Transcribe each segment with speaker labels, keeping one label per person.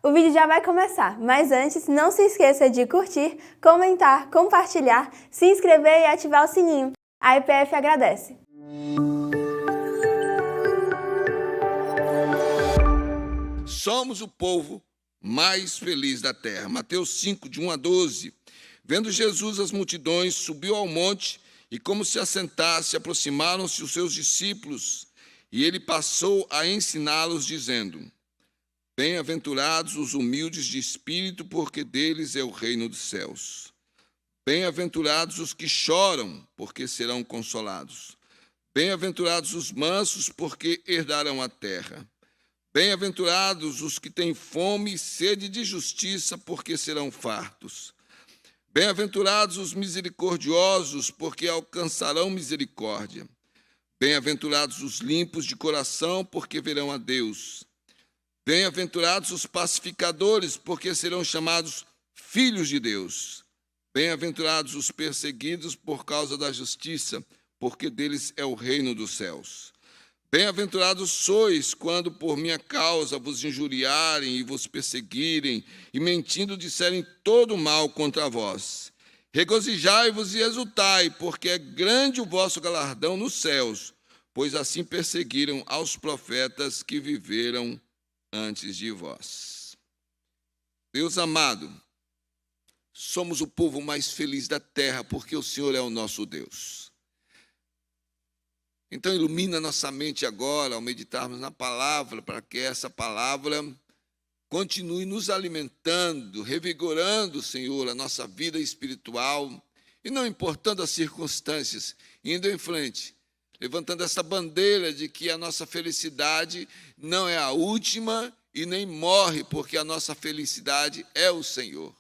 Speaker 1: O vídeo já vai começar, mas antes, não se esqueça de curtir, comentar, compartilhar, se inscrever e ativar o sininho. A IPF agradece.
Speaker 2: Somos o povo mais feliz da terra. Mateus 5, de 1 a 12. Vendo Jesus as multidões, subiu ao monte e, como se assentasse, aproximaram-se os seus discípulos. E ele passou a ensiná-los, dizendo: Bem-aventurados os humildes de espírito, porque deles é o reino dos céus. Bem-aventurados os que choram, porque serão consolados. Bem-aventurados os mansos, porque herdarão a terra. Bem-aventurados os que têm fome e sede de justiça, porque serão fartos. Bem-aventurados os misericordiosos, porque alcançarão misericórdia. Bem-aventurados os limpos de coração, porque verão a Deus. Bem-aventurados os pacificadores, porque serão chamados filhos de Deus. Bem-aventurados os perseguidos por causa da justiça, porque deles é o reino dos céus. Bem-aventurados sois quando por minha causa vos injuriarem e vos perseguirem, e mentindo disserem todo mal contra vós. Regozijai-vos e exultai, porque é grande o vosso galardão nos céus, pois assim perseguiram aos profetas que viveram antes de vós. Deus amado, somos o povo mais feliz da terra, porque o Senhor é o nosso Deus. Então ilumina nossa mente agora, ao meditarmos na palavra, para que essa palavra continue nos alimentando, revigorando, Senhor, a nossa vida espiritual, e não importando as circunstâncias, indo em frente, levantando essa bandeira de que a nossa felicidade não é a última e nem morre, porque a nossa felicidade é o Senhor.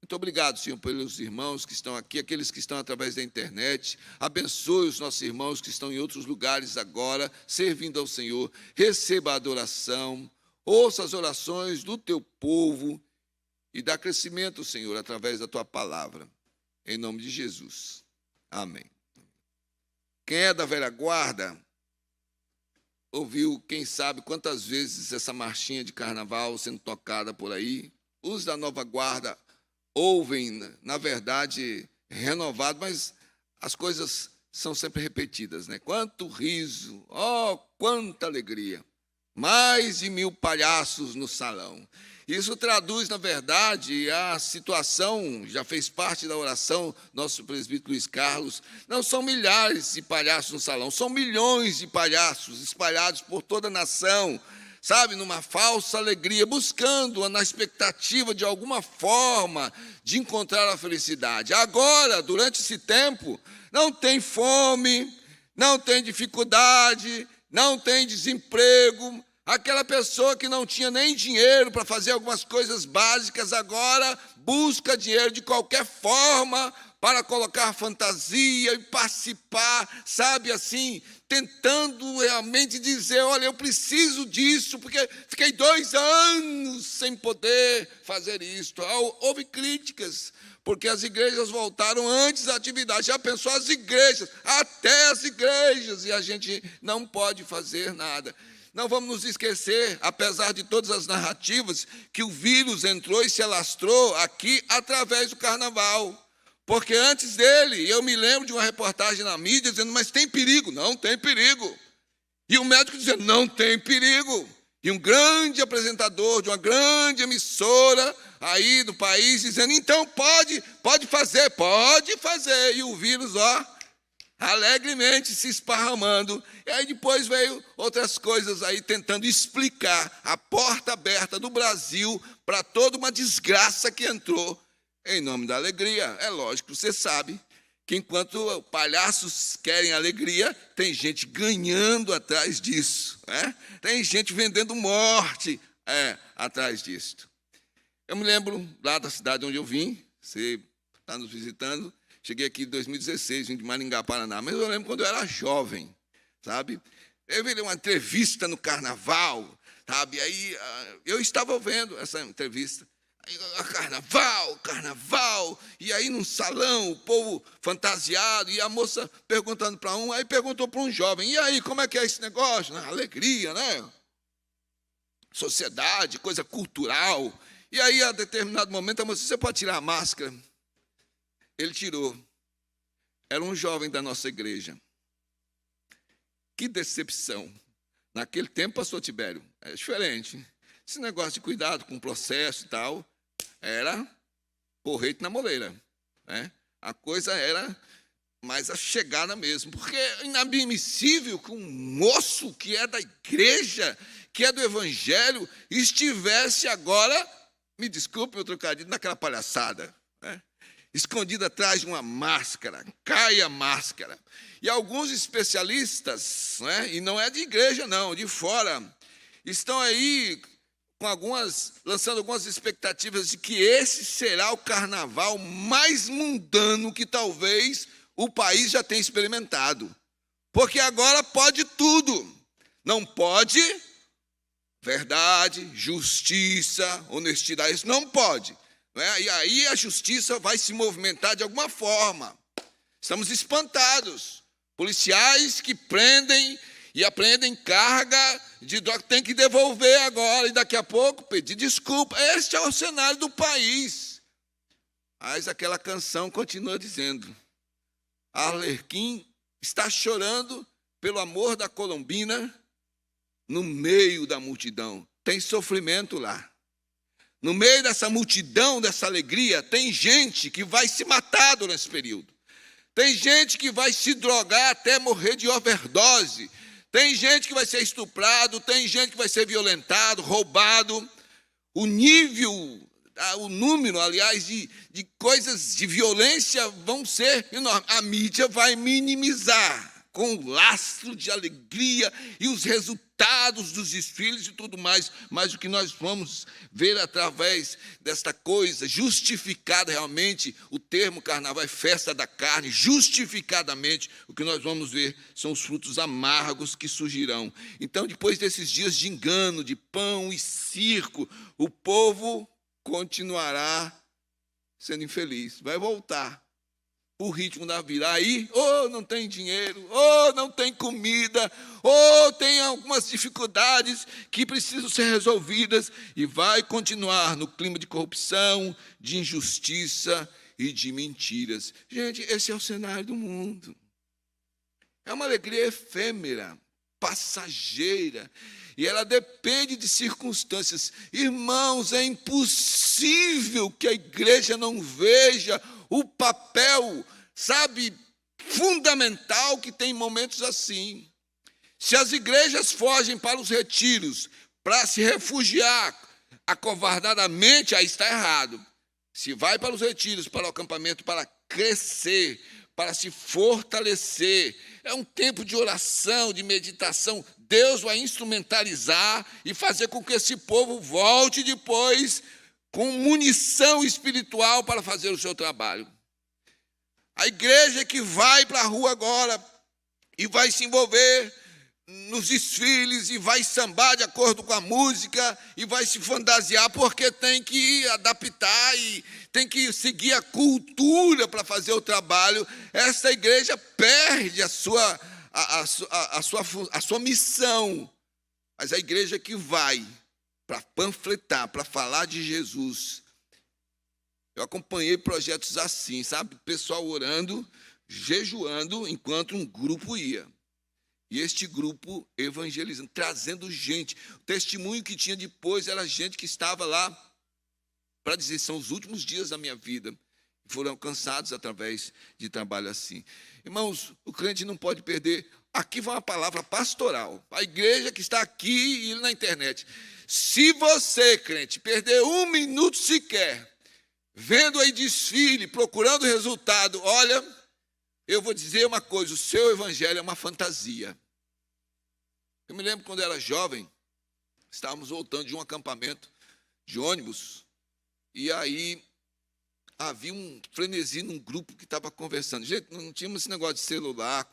Speaker 2: Muito obrigado, Senhor, pelos irmãos que estão aqui, aqueles que estão através da internet. Abençoe os nossos irmãos que estão em outros lugares agora, servindo ao Senhor. Receba a adoração, ouça as orações do teu povo e dá crescimento, Senhor, através da tua palavra. Em nome de Jesus. Amém. Quem é da velha guarda ouviu, quem sabe, quantas vezes essa marchinha de carnaval sendo tocada por aí. Os da nova guarda ouvem, na verdade, renovado, mas as coisas são sempre repetidas, né? Quanto riso, oh, quanta alegria. Mais de 1000 palhaços no salão. Isso traduz, na verdade, a situação, já fez parte da oração, nosso presbítero Luiz Carlos, não são milhares de palhaços no salão, são milhões de palhaços espalhados por toda a nação, sabe, numa falsa alegria, buscando na expectativa de alguma forma de encontrar a felicidade. Agora, durante esse tempo, não tem fome, não tem dificuldade, não tem desemprego. Aquela pessoa que não tinha nem dinheiro para fazer algumas coisas básicas, agora busca dinheiro de qualquer forma para colocar fantasia e participar, sabe, assim, tentando realmente dizer, olha, eu preciso disso, porque fiquei 2 anos sem poder fazer isto. Houve críticas, porque as igrejas voltaram antes da atividade. Já pensou as igrejas, até as igrejas, e a gente não pode fazer nada. Não vamos nos esquecer, apesar de todas as narrativas, que o vírus entrou e se alastrou aqui através do carnaval. Porque antes dele, eu me lembro de uma reportagem na mídia dizendo, mas tem perigo? Não tem perigo. E o médico dizendo, não tem perigo. E um grande apresentador de uma grande emissora aí do país dizendo, então pode fazer. E o vírus, alegremente se esparramando. E aí depois veio outras coisas aí tentando explicar a porta aberta do Brasil para toda uma desgraça que entrou em nome da alegria. É lógico, você sabe que enquanto palhaços querem alegria, tem gente ganhando atrás disso, né? Tem gente vendendo morte atrás disso. Eu me lembro lá da cidade onde eu vim, você está nos visitando, cheguei aqui em 2016, vim de Maringá, Paraná, mas eu lembro quando eu era jovem, sabe? Eu vi uma entrevista no carnaval, sabe? Aí eu estava vendo essa entrevista. Carnaval, e aí num salão, o povo fantasiado, e a moça perguntando para um, aí perguntou para um jovem, e aí, como é que é esse negócio? Alegria, né? sociedade, coisa cultural. E aí, a determinado momento, a moça disse: você pode tirar a máscara? Ele tirou. Era um jovem da nossa igreja. Que decepção. Naquele tempo, pastor Tibério, é diferente. Esse negócio de cuidado com o processo e tal, era porrete na moleira, né? A coisa era mais achegada mesmo, porque é inadmissível que um moço que é da igreja, que é do evangelho, estivesse agora, me desculpe o trocadilho, naquela palhaçada, né? Escondido atrás de uma máscara, cai a máscara. E alguns especialistas, né, e não é de igreja não, de fora, estão aí lançando algumas expectativas de que esse será o carnaval mais mundano que talvez o país já tenha experimentado. Porque agora pode tudo. Não pode verdade, justiça, honestidade, isso não pode. Né? E aí a justiça vai se movimentar de alguma forma. Estamos espantados. Policiais que prendem e apreendem carga de droga, tem que devolver agora, e daqui a pouco pedir desculpa. Este é o cenário do país. Mas aquela canção continua dizendo: Arlequim está chorando pelo amor da Colombina no meio da multidão. Tem sofrimento lá. No meio dessa multidão, dessa alegria, tem gente que vai se matar durante esse período. Tem gente que vai se drogar até morrer de overdose. Tem gente que vai ser estuprado, tem gente que vai ser violentado, roubado. O nível, o número, aliás, de coisas de violência vão ser enormes. A mídia vai minimizar com o lastro de alegria e os resultados dos desfiles e tudo mais. Mas o que nós vamos ver através desta coisa, justificada realmente, o termo carnaval é festa da carne, justificadamente, o que nós vamos ver são os frutos amargos que surgirão. Então, depois desses dias de engano, de pão e circo, o povo continuará sendo infeliz, vai voltar o ritmo da vida. Aí, não tem dinheiro, não tem comida, tem algumas dificuldades que precisam ser resolvidas, e vai continuar no clima de corrupção, de injustiça e de mentiras. Gente, esse é o cenário do mundo. É uma alegria efêmera, passageira, e ela depende de circunstâncias. Irmãos, é impossível que a igreja não veja o papel, fundamental que tem momentos assim. Se as igrejas fogem para os retiros para se refugiar acovardadamente, aí está errado. Se vai para os retiros, para o acampamento, para crescer, para se fortalecer, é um tempo de oração, de meditação. Deus vai instrumentalizar e fazer com que esse povo volte depois com munição espiritual para fazer o seu trabalho. A igreja que vai para a rua agora e vai se envolver nos desfiles e vai sambar de acordo com a música e vai se fantasiar porque tem que adaptar e tem que seguir a cultura para fazer o trabalho. Essa igreja perde a sua missão. Mas a igreja que vai para panfletar, para falar de Jesus. Eu acompanhei projetos assim, pessoal orando, jejuando, enquanto um grupo ia. E este grupo evangelizando, trazendo gente. O testemunho que tinha depois era gente que estava lá para dizer: são os últimos dias da minha vida. Foram alcançados através de trabalho assim. Irmãos, o crente não pode perder. Aqui vai uma palavra pastoral. A igreja que está aqui e na internet. Se você, crente, perder um minuto sequer, vendo aí desfile, procurando resultado, olha, eu vou dizer uma coisa: o seu evangelho é uma fantasia. Eu me lembro quando eu era jovem, estávamos voltando de um acampamento de ônibus, e aí havia um frenesi num grupo que estava conversando. Gente, não tínhamos esse negócio de celular.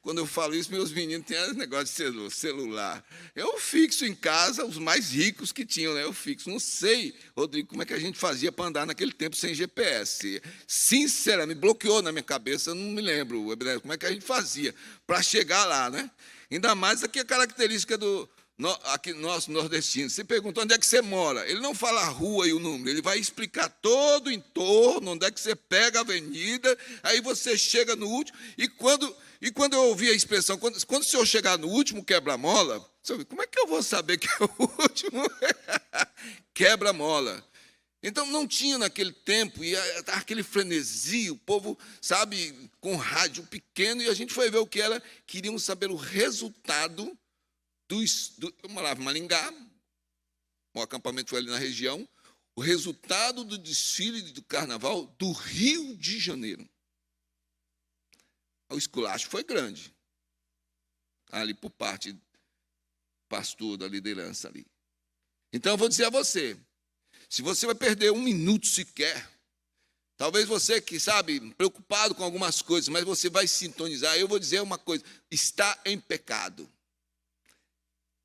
Speaker 2: Quando eu falo isso, meus meninos têm esse negócio de celular. Eu fixo em casa os mais ricos que tinham, né? Eu fixo. Não sei, Rodrigo, como é que a gente fazia para andar naquele tempo sem GPS. Sinceramente, bloqueou na minha cabeça, eu não me lembro, como é que a gente fazia para chegar lá, né? Ainda mais aqui a característica aqui nós nordestinos, você pergunta onde é que você mora, ele não fala a rua e o número, ele vai explicar todo o entorno, onde é que você pega a avenida, aí você chega no último, e quando eu ouvi a expressão, quando o senhor chegar no último quebra-mola, como é que eu vou saber que é o último quebra-mola? Então, não tinha naquele tempo, e aquele frenesi, o povo, sabe, com rádio pequeno, e a gente foi ver o que era, queriam saber o resultado eu morava em Maringá, o acampamento foi ali na região, o resultado do desfile do carnaval do Rio de Janeiro. O esculacho foi grande, ali por parte do pastor, da liderança ali. Então, eu vou dizer a você, se você vai perder um minuto sequer, talvez você que, sabe, preocupado com algumas coisas, mas você vai sintonizar, eu vou dizer uma coisa, está em pecado.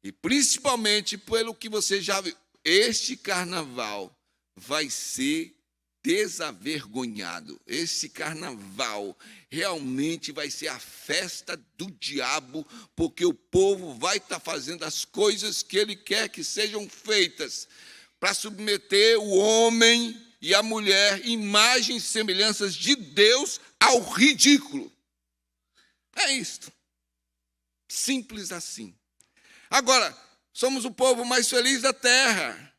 Speaker 2: E principalmente pelo que você já viu, este carnaval vai ser desavergonhado. Esse carnaval realmente vai ser a festa do diabo, porque o povo vai estar fazendo as coisas que ele quer que sejam feitas, para submeter o homem e a mulher, imagens e semelhanças de Deus, ao ridículo. É isto. Simples assim. Agora, somos o povo mais feliz da terra.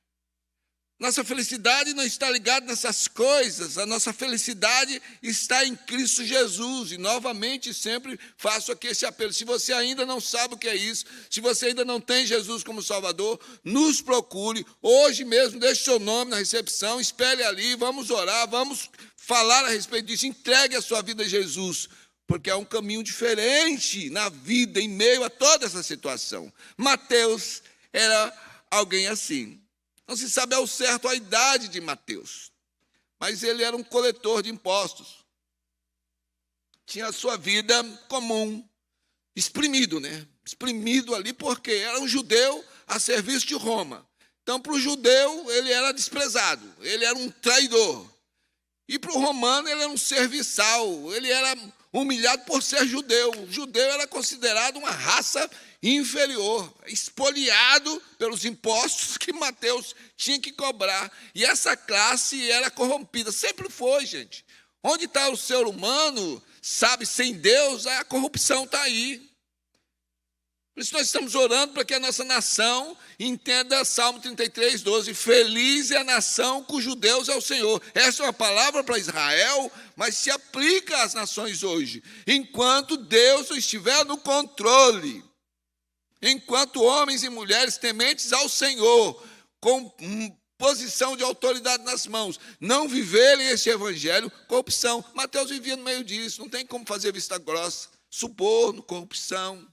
Speaker 2: Nossa felicidade não está ligada nessas coisas, a nossa felicidade está em Cristo Jesus. E, novamente, sempre faço aqui esse apelo. Se você ainda não sabe o que é isso, se você ainda não tem Jesus como Salvador, nos procure. Hoje mesmo, deixe seu nome na recepção, espere ali, vamos orar, vamos falar a respeito disso. Entregue a sua vida a Jesus, porque é um caminho diferente na vida, em meio a toda essa situação. Mateus era alguém assim. Não se sabe ao certo a idade de Mateus, mas ele era um coletor de impostos. Tinha a sua vida comum, exprimido, Exprimido ali porque era um judeu a serviço de Roma. Então, para o judeu, ele era desprezado, ele era um traidor. E para o romano, ele era um serviçal, ele era humilhado por ser judeu. O judeu era considerado uma raça inferior, espoliado pelos impostos que Mateus tinha que cobrar. E essa classe era corrompida, sempre foi, gente. Onde está o ser humano, sabe, sem Deus, a corrupção está aí. Por isso nós estamos orando para que a nossa nação entenda Salmo 33, 12. Feliz é a nação cujo Deus é o Senhor. Essa é uma palavra para Israel, mas se aplica às nações hoje. Enquanto Deus estiver no controle, enquanto homens e mulheres tementes ao Senhor, com posição de autoridade nas mãos, não viverem esse evangelho, corrupção. Mateus vivia no meio disso, não tem como fazer vista grossa, suborno, corrupção.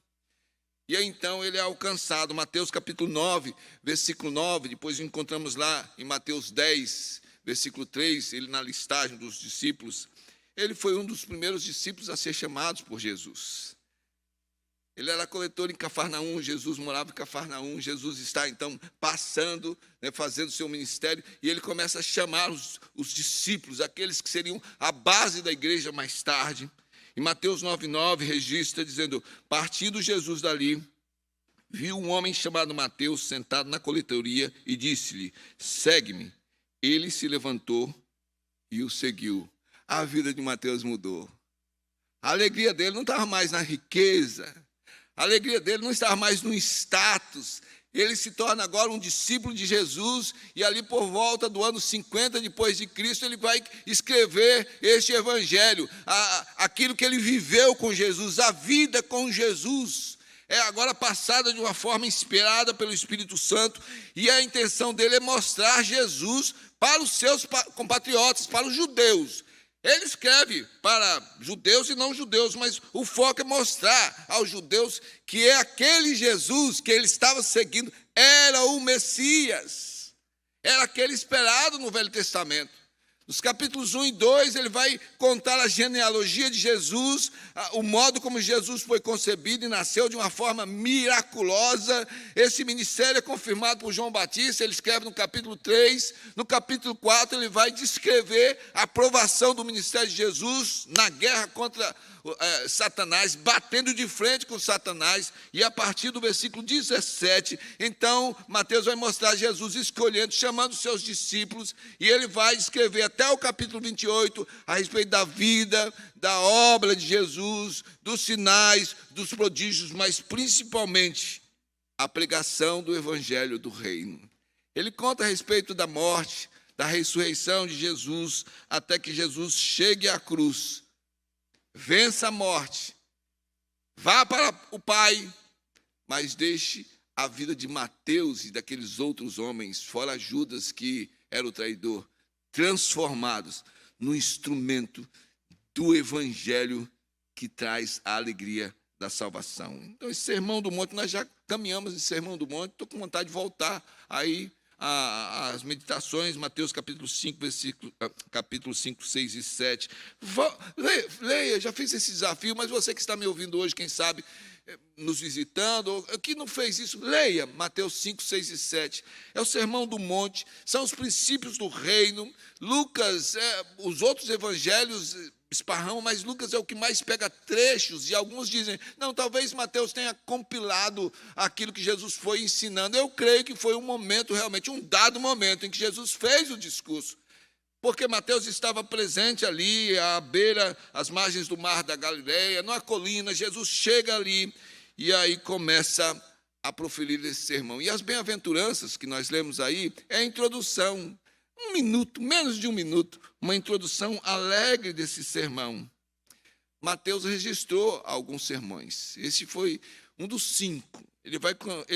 Speaker 2: E aí, então, ele é alcançado. Mateus capítulo 9, versículo 9, depois encontramos lá em Mateus 10, versículo 3, ele na listagem dos discípulos. Ele foi um dos primeiros discípulos a ser chamados por Jesus. Ele era coletor em Cafarnaum, Jesus morava em Cafarnaum, Jesus está, então, passando, fazendo seu ministério, e ele começa a chamar os discípulos, aqueles que seriam a base da igreja mais tarde. Em Mateus 9,9 registra dizendo, partindo Jesus dali, viu um homem chamado Mateus sentado na coletoria e disse-lhe, segue-me. Ele se levantou e o seguiu. A vida de Mateus mudou. A alegria dele não estava mais na riqueza, a alegria dele não estava mais no status. Ele se torna agora um discípulo de Jesus, e ali por volta do ano 50 depois de Cristo, ele vai escrever este evangelho, aquilo que ele viveu com Jesus, a vida com Jesus, é agora passada de uma forma inspirada pelo Espírito Santo, e a intenção dele é mostrar Jesus para os seus compatriotas, para os judeus. Ele escreve para judeus e não judeus, mas o foco é mostrar aos judeus que é aquele Jesus que ele estava seguindo, era o Messias. Era aquele esperado no Velho Testamento. Nos capítulos 1 e 2, ele vai contar a genealogia de Jesus, o modo como Jesus foi concebido e nasceu de uma forma miraculosa. Esse ministério é confirmado por João Batista, ele escreve no capítulo 3. No capítulo 4, ele vai descrever a aprovação do ministério de Jesus na guerra contra Satanás, batendo de frente com Satanás. E a partir do versículo 17, então, Mateus vai mostrar Jesus escolhendo, chamando seus discípulos, e ele vai escrever até o capítulo 28, a respeito da vida, da obra de Jesus, dos sinais, dos prodígios, mas principalmente a pregação do evangelho do reino. Ele conta a respeito da morte, da ressurreição de Jesus, até que Jesus chegue à cruz, vença a morte, vá para o Pai, mas deixe a vida de Mateus e daqueles outros homens, fora Judas, que era o traidor, transformados no instrumento do evangelho que traz a alegria da salvação. Então, esse Sermão do Monte, nós já caminhamos em Sermão do Monte, estou com vontade de voltar aí às meditações, Mateus capítulo 5, capítulo 5, 6 e 7. Leia, já fiz esse desafio, mas você que está me ouvindo hoje, quem sabe, nos visitando, ou que não fez isso, leia Mateus 5, 6 e 7. É o Sermão do Monte, são os princípios do reino. Lucas, os outros evangelhos esparramam, mas Lucas é o que mais pega trechos, e alguns dizem, não, talvez Mateus tenha compilado aquilo que Jesus foi ensinando. Eu creio que foi um momento, realmente, um dado momento em que Jesus fez o discurso, porque Mateus estava presente ali, à beira, às margens do mar da Galileia, numa colina. Jesus chega ali, e aí começa a proferir esse sermão. E as bem-aventuranças que nós lemos aí, é a introdução, 1 minuto, menos de 1 minuto, uma introdução alegre desse sermão. Mateus registrou alguns sermões, esse foi um dos 5, ele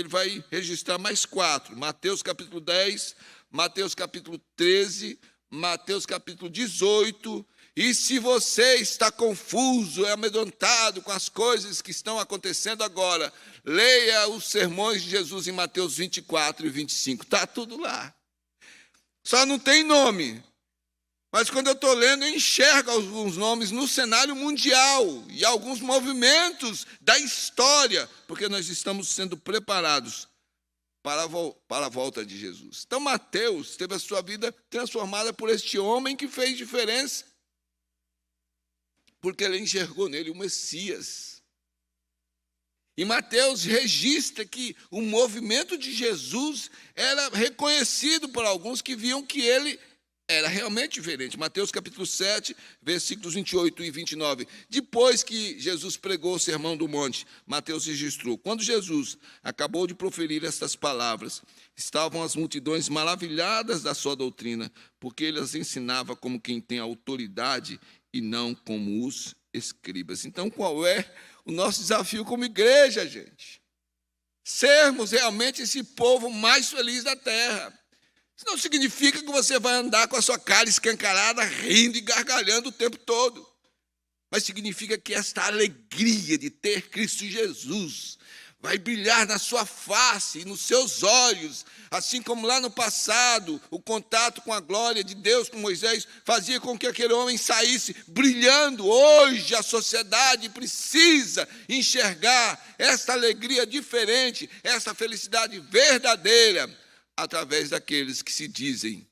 Speaker 2: vai registrar mais 4, Mateus capítulo 10, Mateus capítulo 13, Mateus capítulo 18, e se você está confuso, amedrontado com as coisas que estão acontecendo agora, leia os sermões de Jesus em Mateus 24 e 25, está tudo lá. Só não tem nome, mas quando eu estou lendo, eu enxergo alguns nomes no cenário mundial e alguns movimentos da história, porque nós estamos sendo preparados para a volta de Jesus. Então, Mateus teve a sua vida transformada por este homem que fez diferença, porque ele enxergou nele o Messias. E Mateus registra que o movimento de Jesus era reconhecido por alguns que viam que ele era realmente diferente. Mateus capítulo 7, versículos 28 e 29. Depois que Jesus pregou o Sermão do Monte, Mateus registrou: quando Jesus acabou de proferir estas palavras, estavam as multidões maravilhadas da sua doutrina, porque ele as ensinava como quem tem autoridade e não como os escribas. Então, qual é o nosso desafio como igreja, gente? Sermos realmente esse povo mais feliz da terra. Isso não significa que você vai andar com a sua cara escancarada, rindo e gargalhando o tempo todo. Mas significa que esta alegria de ter Cristo Jesus vai brilhar na sua face e nos seus olhos, assim como lá no passado, o contato com a glória de Deus com Moisés fazia com que aquele homem saísse brilhando. Hoje a sociedade precisa enxergar esta alegria diferente, essa felicidade verdadeira, através daqueles que se dizem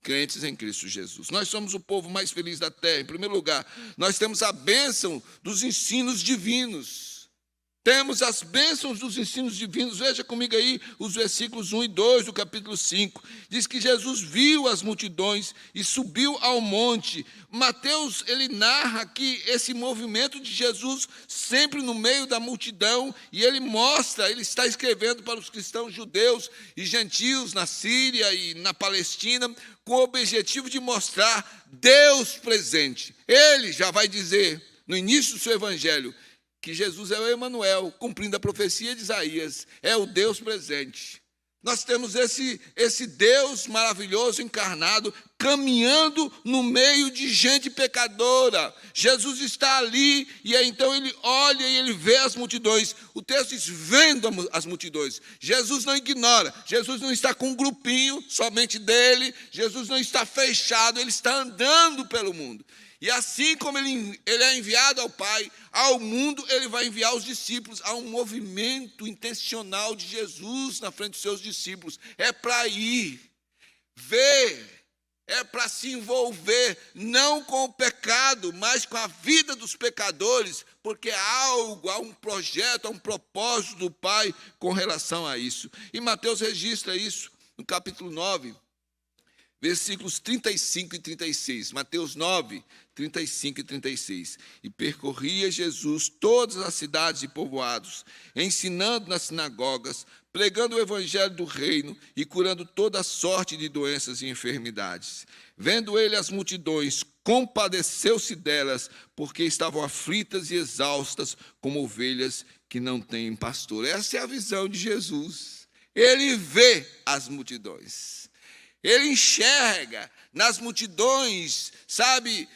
Speaker 2: crentes em Cristo Jesus. Nós somos o povo mais feliz da terra. Em primeiro lugar, nós temos a bênção dos ensinos divinos. Temos as bênçãos dos ensinos divinos. Veja comigo aí os versículos 1 e 2 do capítulo 5. Diz que Jesus viu as multidões e subiu ao monte. Mateus, ele narra aqui esse movimento de Jesus sempre no meio da multidão, e ele mostra, ele está escrevendo para os cristãos judeus e gentios na Síria e na Palestina, com o objetivo de mostrar Deus presente. Ele já vai dizer, no início do seu evangelho, que Jesus é o Emanuel, cumprindo a profecia de Isaías, é o Deus presente. Nós temos esse Deus maravilhoso encarnado, caminhando no meio de gente pecadora. Jesus está ali, e aí então ele olha e ele vê as multidões. O texto diz, vendo as multidões. Jesus não ignora, Jesus não está com um grupinho somente dele, Jesus não está fechado, ele está andando pelo mundo. E assim como ele é enviado ao Pai, ao mundo, ele vai enviar os discípulos. Há um movimento intencional de Jesus na frente dos seus discípulos. É para ir, ver, é para se envolver, não com o pecado, mas com a vida dos pecadores, porque há um projeto, há um propósito do Pai com relação a isso. E Mateus registra isso no capítulo 9, versículos 35 e 36. Mateus 9, 35 e 36. E percorria Jesus todas as cidades e povoados, ensinando nas sinagogas, pregando o evangelho do reino e curando toda sorte de doenças e enfermidades. Vendo ele as multidões, compadeceu-se delas, porque estavam aflitas e exaustas, como ovelhas que não têm pastor. Essa é a visão de Jesus. Ele vê as multidões. Ele enxerga nas multidões, sabe,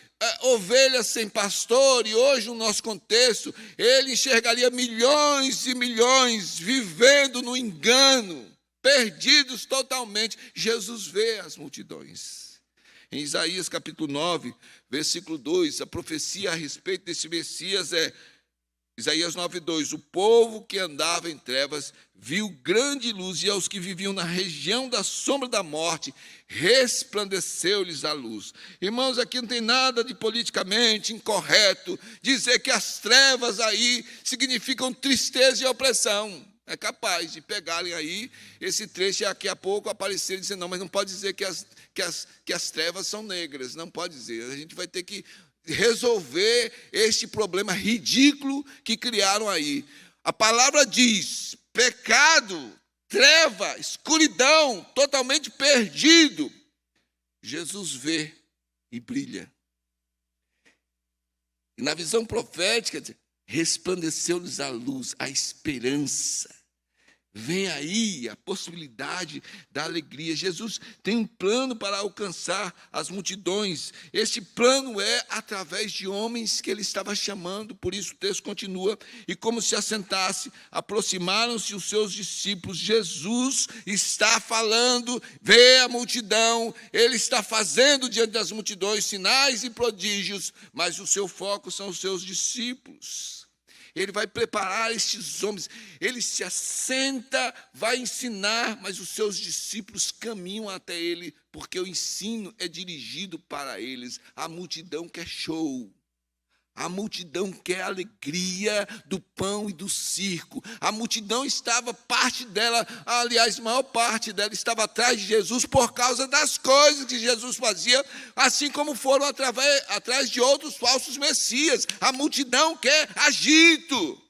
Speaker 2: ovelhas sem pastor, e hoje no nosso contexto, ele enxergaria milhões e milhões vivendo no engano, perdidos totalmente. Jesus vê as multidões. Em Isaías capítulo 9, versículo 2, a profecia a respeito desse Messias é Isaías 9:2, o povo que andava em trevas viu grande luz, e aos que viviam na região da sombra da morte, resplandeceu-lhes a luz. Irmãos, aqui não tem nada de politicamente incorreto dizer que as trevas aí significam tristeza e opressão. É capaz de pegarem aí esse trecho e daqui a pouco aparecerem e dizer, não, mas não pode dizer que as trevas são negras, não pode dizer. A gente vai ter que resolver este problema ridículo que criaram aí. A palavra diz, pecado, treva, escuridão, totalmente perdido. Jesus vê e brilha. E na visão profética, resplandeceu-lhes a luz, a esperança. Vem aí a possibilidade da alegria. Jesus tem um plano para alcançar as multidões. Este plano é através de homens que ele estava chamando. Por isso o texto continua. E como se assentasse, aproximaram-se os seus discípulos. Jesus está falando, vê a multidão. Ele está fazendo diante das multidões sinais e prodígios. Mas o seu foco são os seus discípulos. Ele vai preparar estes homens, ele se assenta, vai ensinar, mas os seus discípulos caminham até ele, porque o ensino é dirigido para eles. A multidão quer show, a multidão quer alegria do pão e do circo. A multidão estava, parte dela, aliás, maior parte dela estava atrás de Jesus por causa das coisas que Jesus fazia, assim como foram atrás de outros falsos messias. A multidão quer agito.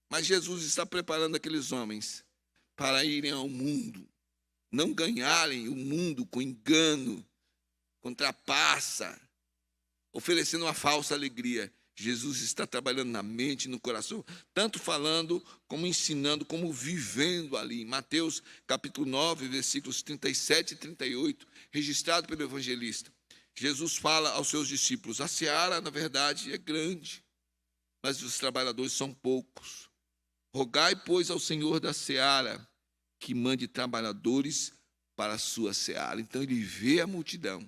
Speaker 2: Mas Jesus está preparando aqueles homens para irem ao mundo, não ganharem o mundo com engano, com trapaça, oferecendo uma falsa alegria. Jesus está trabalhando na mente e no coração, tanto falando, como ensinando, como vivendo ali. Em Mateus capítulo 9, versículos 37 e 38, registrado pelo evangelista, Jesus fala aos seus discípulos, a seara, na verdade, é grande, mas os trabalhadores são poucos. Rogai, pois, ao Senhor da seara, que mande trabalhadores para a sua seara. Então, ele vê a multidão.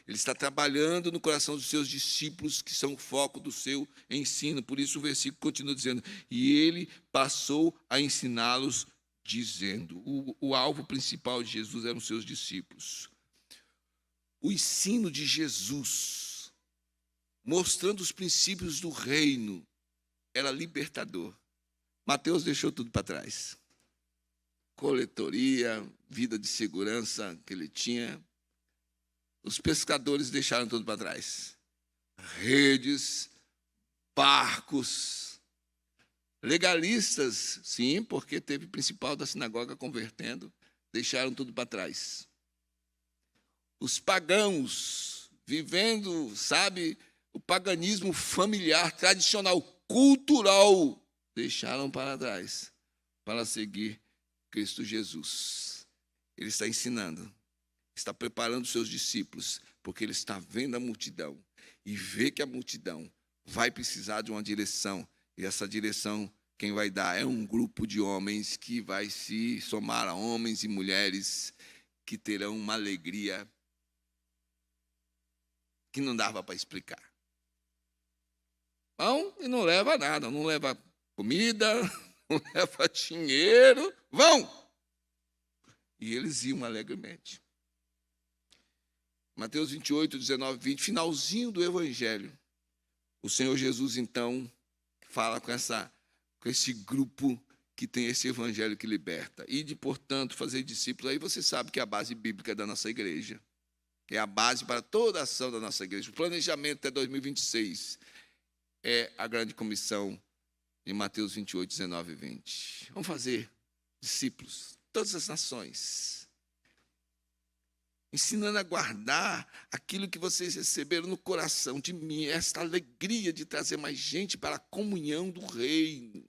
Speaker 2: Ele está trabalhando no coração dos seus discípulos, que são o foco do seu ensino. Por isso o versículo continua dizendo, e ele passou a ensiná-los, dizendo, o alvo principal de Jesus eram os seus discípulos. O ensino de Jesus, mostrando os princípios do reino, era libertador. Mateus deixou tudo para trás. Coletoria, vida de segurança que ele tinha. Os pescadores deixaram tudo para trás. Redes, barcos. Legalistas, sim, porque teve o principal da sinagoga convertendo, deixaram tudo para trás. Os pagãos, vivendo, sabe, o paganismo familiar, tradicional, cultural, deixaram para trás, para seguir Cristo Jesus. Ele está ensinando, está preparando os seus discípulos, porque ele está vendo a multidão e vê que a multidão vai precisar de uma direção, e essa direção quem vai dar é um grupo de homens que vai se somar a homens e mulheres que terão uma alegria que não dava para explicar. Vão e não leva nada, não leva comida, não leva dinheiro, vão! E eles iam alegremente. Mateus 28, 19, 20, finalzinho do Evangelho. O Senhor Jesus, então, fala com esse grupo que tem esse Evangelho que liberta. Ide, portanto, fazer discípulos. Aí você sabe que é a base bíblica da nossa igreja. É a base para toda a ação da nossa igreja. O planejamento até 2026 é a grande comissão de Mateus 28, 19 e 20. Vamos fazer discípulos, todas as nações, ensinando a guardar aquilo que vocês receberam no coração de mim, esta alegria de trazer mais gente para a comunhão do reino.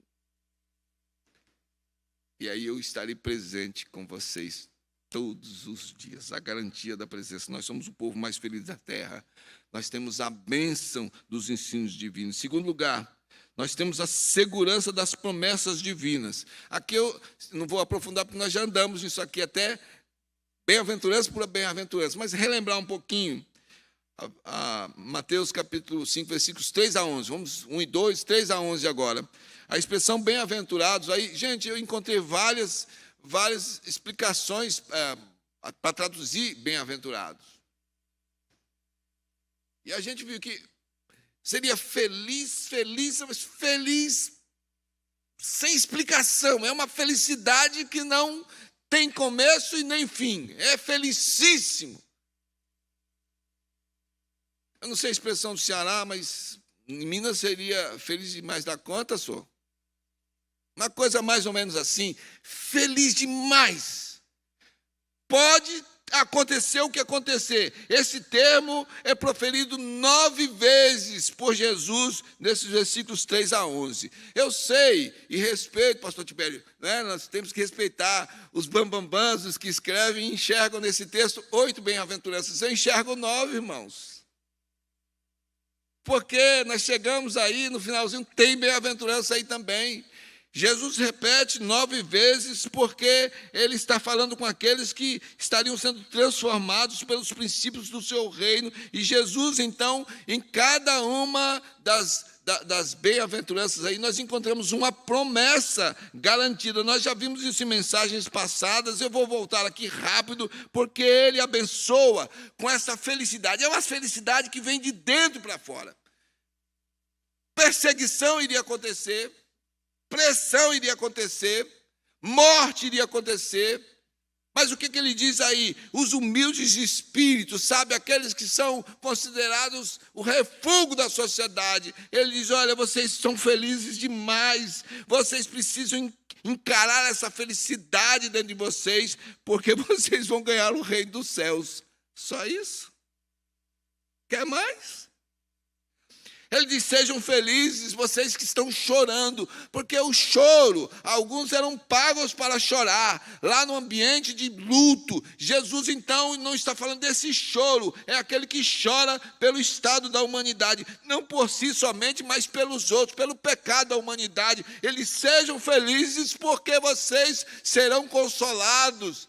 Speaker 2: E aí eu estarei presente com vocês todos os dias, a garantia da presença. Nós somos o povo mais feliz da terra. Nós temos a bênção dos ensinos divinos. Em segundo lugar, nós temos a segurança das promessas divinas. Aqui eu não vou aprofundar, porque nós já andamos nisso aqui até bem-aventurança por bem-aventurança. Mas relembrar um pouquinho, Mateus capítulo 5, versículos 3 a 11. Vamos 1 e 2, 3 a 11 agora. A expressão bem-aventurados, aí, gente, eu encontrei várias explicações para traduzir bem-aventurados. E a gente viu que seria feliz sem explicação. É uma felicidade que não tem começo e nem fim. É felicíssimo. Eu não sei a expressão do Ceará, mas em Minas seria feliz demais da conta, só. Uma coisa mais ou menos assim, feliz demais. Pode acontecer o que acontecer. Esse termo é proferido 9 vezes por Jesus nesses versículos 3 a 11. Eu sei e respeito, pastor Tibério, né? Nós temos que respeitar os bambambãs, os que escrevem e enxergam nesse texto 8 bem-aventuranças. Eu enxergo 9, irmãos. Porque nós chegamos aí, no finalzinho, tem bem-aventurança aí também. Jesus repete 9 vezes porque ele está falando com aqueles que estariam sendo transformados pelos princípios do seu reino. E Jesus, então, em cada uma das bem-aventuranças aí, nós encontramos uma promessa garantida. Nós já vimos isso em mensagens passadas, eu vou voltar aqui rápido, porque ele abençoa com essa felicidade. É uma felicidade que vem de dentro para fora. Perseguição iria acontecer, pressão iria acontecer, morte iria acontecer, mas o que ele diz aí? Os humildes de espírito, sabe, aqueles que são considerados o refúgio da sociedade, ele diz, olha, vocês são felizes demais, vocês precisam encarar essa felicidade dentro de vocês, porque vocês vão ganhar o reino dos céus. Só isso? Quer mais? Ele diz, sejam felizes vocês que estão chorando, porque o choro, alguns eram pagos para chorar, lá no ambiente de luto. Jesus, então, não está falando desse choro, é aquele que chora pelo estado da humanidade, não por si somente, mas pelos outros, pelo pecado da humanidade. Eles sejam felizes porque vocês serão consolados.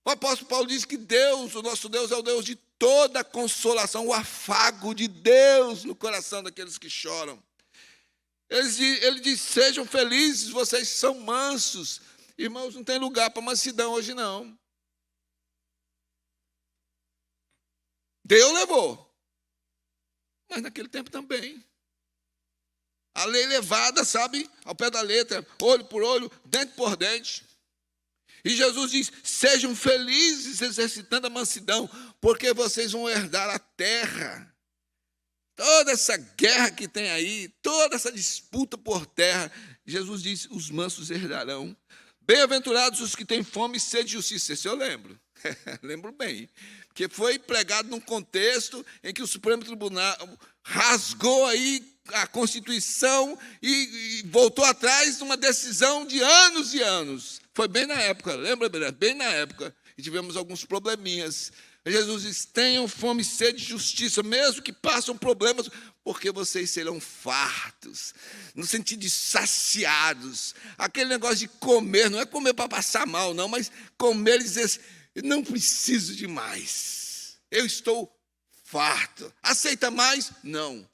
Speaker 2: O apóstolo Paulo diz que Deus, o nosso Deus, é o Deus de toda consolação, o afago de Deus no coração daqueles que choram. Ele diz, sejam felizes, vocês são mansos. Irmãos, não tem lugar para mansidão hoje, não. Deus levou, mas naquele tempo também. A lei levada, sabe, ao pé da letra, olho por olho, dente por dente. E Jesus diz, sejam felizes exercitando a mansidão, porque vocês vão herdar a terra. Toda essa guerra que tem aí, toda essa disputa por terra, Jesus diz, os mansos herdarão. Bem-aventurados os que têm fome e sede de justiça. Esse eu lembro, lembro bem. Porque foi pregado num contexto em que o Supremo Tribunal rasgou aí a Constituição e voltou atrás de uma decisão de anos e anos. Foi bem na época, lembra, bem na época, e tivemos alguns probleminhas. Jesus diz, tenham fome e sede de justiça, mesmo que passem problemas, porque vocês serão fartos, no sentido de saciados. Aquele negócio de comer, não é comer para passar mal, não, mas comer e dizer assim, não preciso de mais, eu estou farto. Aceita mais? Não,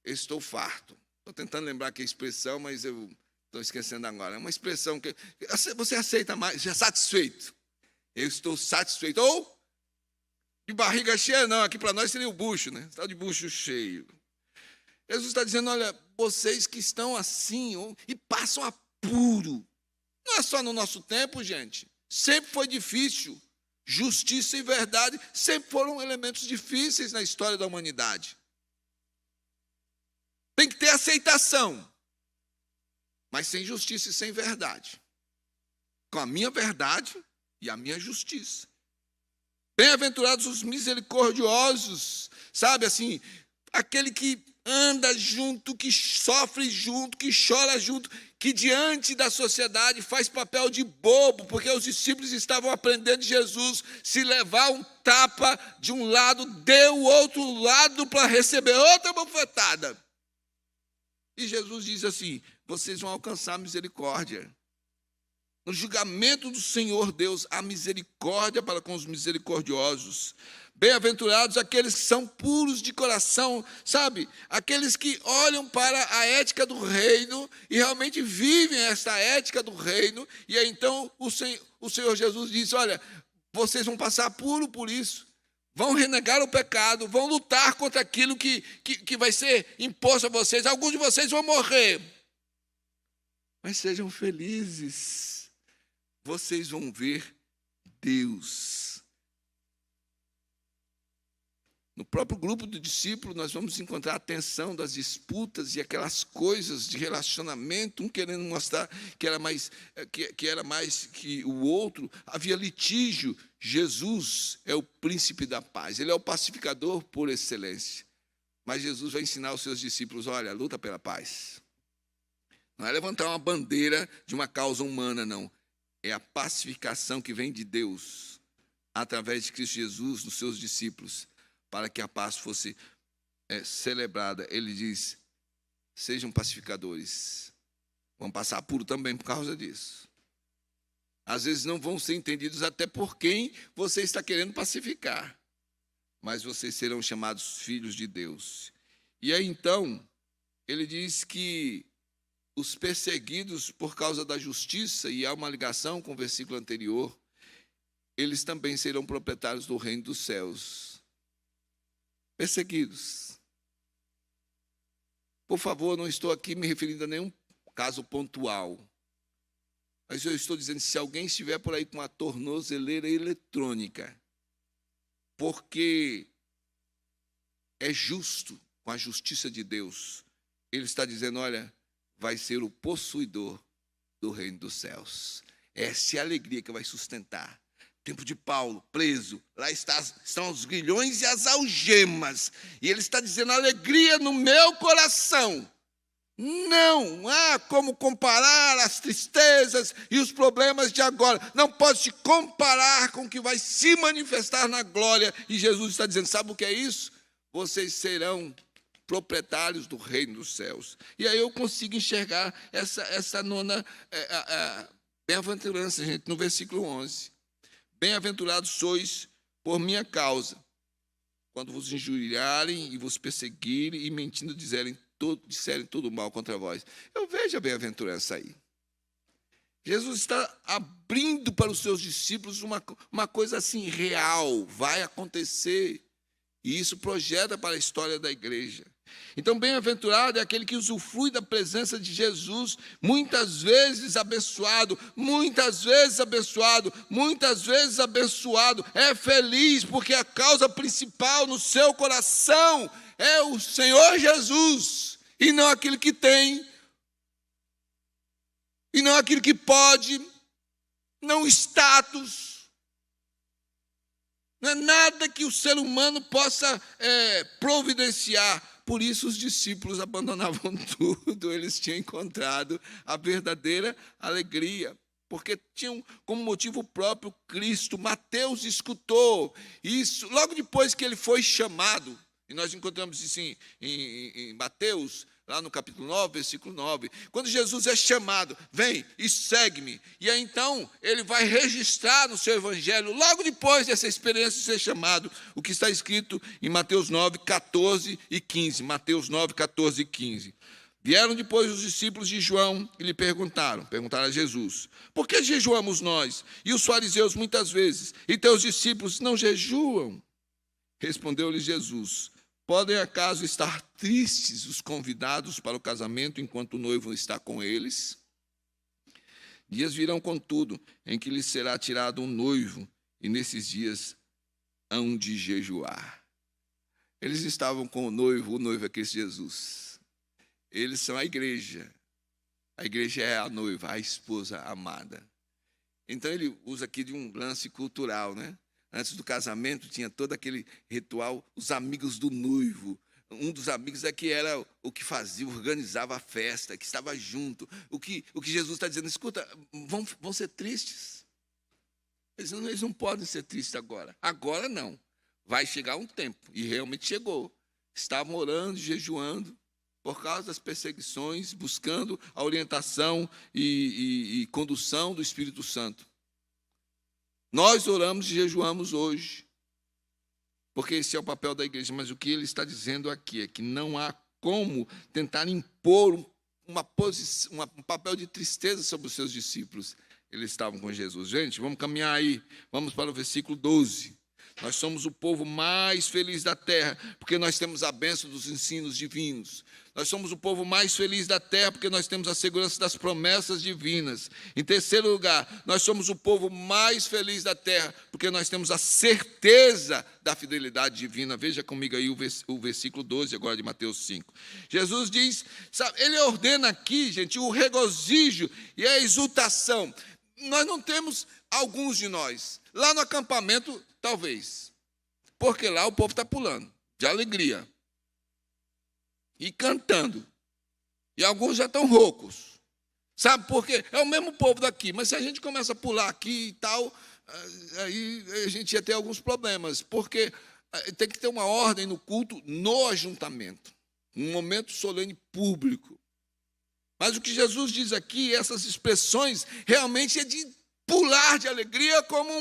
Speaker 2: eu estou farto. Estou tentando lembrar aqui a expressão, mas eu estou esquecendo agora. É uma expressão que você aceita mais, já satisfeito. Eu estou satisfeito. Ou de barriga cheia, não, aqui para nós seria o bucho, né? Está de bucho cheio. Jesus está dizendo, olha, vocês que estão assim e passam apuro. Não é só no nosso tempo, gente. Sempre foi difícil. Justiça e verdade sempre foram elementos difíceis na história da humanidade. Tem que ter aceitação, mas sem justiça e sem verdade. Com a minha verdade e a minha justiça. Bem-aventurados os misericordiosos, sabe assim, aquele que anda junto, que sofre junto, que chora junto, que diante da sociedade faz papel de bobo, porque os discípulos estavam aprendendo de Jesus, se levar um tapa de um lado, deu o outro lado para receber outra bofetada. E Jesus diz assim, vocês vão alcançar misericórdia. No julgamento do Senhor Deus, há misericórdia para com os misericordiosos. Bem-aventurados aqueles que são puros de coração, sabe? Aqueles que olham para a ética do reino e realmente vivem esta ética do reino. E aí, então o Senhor Jesus diz, olha, vocês vão passar puro por isso. Vão renegar o pecado, vão lutar contra aquilo que vai ser imposto a vocês. Alguns de vocês vão morrer. Mas sejam felizes. Vocês vão ver Deus. No próprio grupo do discípulo, nós vamos encontrar a tensão das disputas e aquelas coisas de relacionamento, um querendo mostrar que era mais que o outro. Havia litígio. Jesus é o príncipe da paz, ele é o pacificador por excelência. Mas Jesus vai ensinar aos seus discípulos, olha, luta pela paz. Não é levantar uma bandeira de uma causa humana, não. É a pacificação que vem de Deus, através de Cristo Jesus, nos seus discípulos, para que a paz fosse celebrada. Ele diz, sejam pacificadores. Vão passar apuro também por causa disso. Às vezes não vão ser entendidos até por quem você está querendo pacificar. Mas vocês serão chamados filhos de Deus. E aí então, ele diz que os perseguidos por causa da justiça, e há uma ligação com o versículo anterior, eles também serão proprietários do reino dos céus. Perseguidos. Por favor, não estou aqui me referindo a nenhum caso pontual, mas eu estou dizendo, se alguém estiver por aí com uma tornozeleira eletrônica, porque é justo com a justiça de Deus, ele está dizendo, olha, vai ser o possuidor do reino dos céus. Essa é a alegria que vai sustentar. Tempo de Paulo, preso, lá estão os grilhões e as algemas. E ele está dizendo, alegria no meu coração. Não há como comparar as tristezas e os problemas de agora. Não pode se comparar com o que vai se manifestar na glória. E Jesus está dizendo, sabe o que é isso? Vocês serão proprietários do reino dos céus. E aí eu consigo enxergar essa nona bem-aventurança, gente, no versículo 11. Bem-aventurados sois por minha causa, quando vos injuriarem e vos perseguirem e mentindo disserem todo mal contra vós. Eu vejo a bem-aventurança aí. Jesus está abrindo para os seus discípulos uma coisa assim real, vai acontecer. E isso projeta para a história da igreja. Então, bem-aventurado é aquele que usufrui da presença de Jesus, muitas vezes abençoado, muitas vezes abençoado, muitas vezes abençoado, é feliz, porque a causa principal no seu coração é o Senhor Jesus, e não aquilo que tem, e não aquilo que pode, não status. Não é nada que o ser humano possa providenciar, Por isso os discípulos abandonavam tudo, eles tinham encontrado a verdadeira alegria, porque tinham como motivo próprio Cristo. Mateus escutou isso logo depois que ele foi chamado, e nós encontramos isso em Mateus, lá no capítulo 9, versículo 9, quando Jesus é chamado, vem e segue-me, e aí então ele vai registrar no seu evangelho, logo depois dessa experiência de ser chamado, o que está escrito em Mateus 9, 14 e 15, Mateus 9, 14 e 15. Vieram depois os discípulos de João e lhe perguntaram a Jesus: por que jejuamos nós e os fariseus muitas vezes, e teus discípulos não jejuam? Respondeu-lhe Jesus: podem acaso estar tristes os convidados para o casamento enquanto o noivo está com eles? Dias virão, contudo, em que lhes será tirado um noivo, e nesses dias hão de jejuar. Eles estavam com o noivo é Cristo Jesus. Eles são a igreja é a noiva, a esposa amada. Então ele usa aqui de um lance cultural, né? Antes do casamento tinha todo aquele ritual, os amigos do noivo. Um dos amigos é que era o que fazia, organizava a festa, que estava junto. O que Jesus está dizendo: escuta, vão ser tristes. Eles não podem ser tristes agora. Agora não. Vai chegar um tempo, e realmente chegou. Estavam orando, jejuando, por causa das perseguições, buscando a orientação e condução do Espírito Santo. Nós oramos e jejuamos hoje, porque esse é o papel da igreja, mas o que ele está dizendo aqui é que não há como tentar impor um papel de tristeza sobre os seus discípulos. Eles estavam com Jesus. Gente, vamos caminhar aí, vamos para o versículo 12. Nós somos o povo mais feliz da terra, porque nós temos a bênção dos ensinos divinos. Nós somos o povo mais feliz da terra, porque nós temos a segurança das promessas divinas. Em terceiro lugar, nós somos o povo mais feliz da terra, porque nós temos a certeza da fidelidade divina. Veja comigo aí o versículo 12, agora de Mateus 5. Jesus diz, sabe, ele ordena aqui, gente, o regozijo e a exultação. Nós não temos, alguns de nós, lá no acampamento, talvez, porque lá o povo está pulando, de alegria, e cantando, e alguns já estão roucos, sabe por quê? É o mesmo povo daqui, mas se a gente começa a pular aqui e tal, aí a gente ia ter alguns problemas, porque tem que ter uma ordem no culto, no ajuntamento, um momento solene público. Mas o que Jesus diz aqui, essas expressões, realmente é de pular de alegria como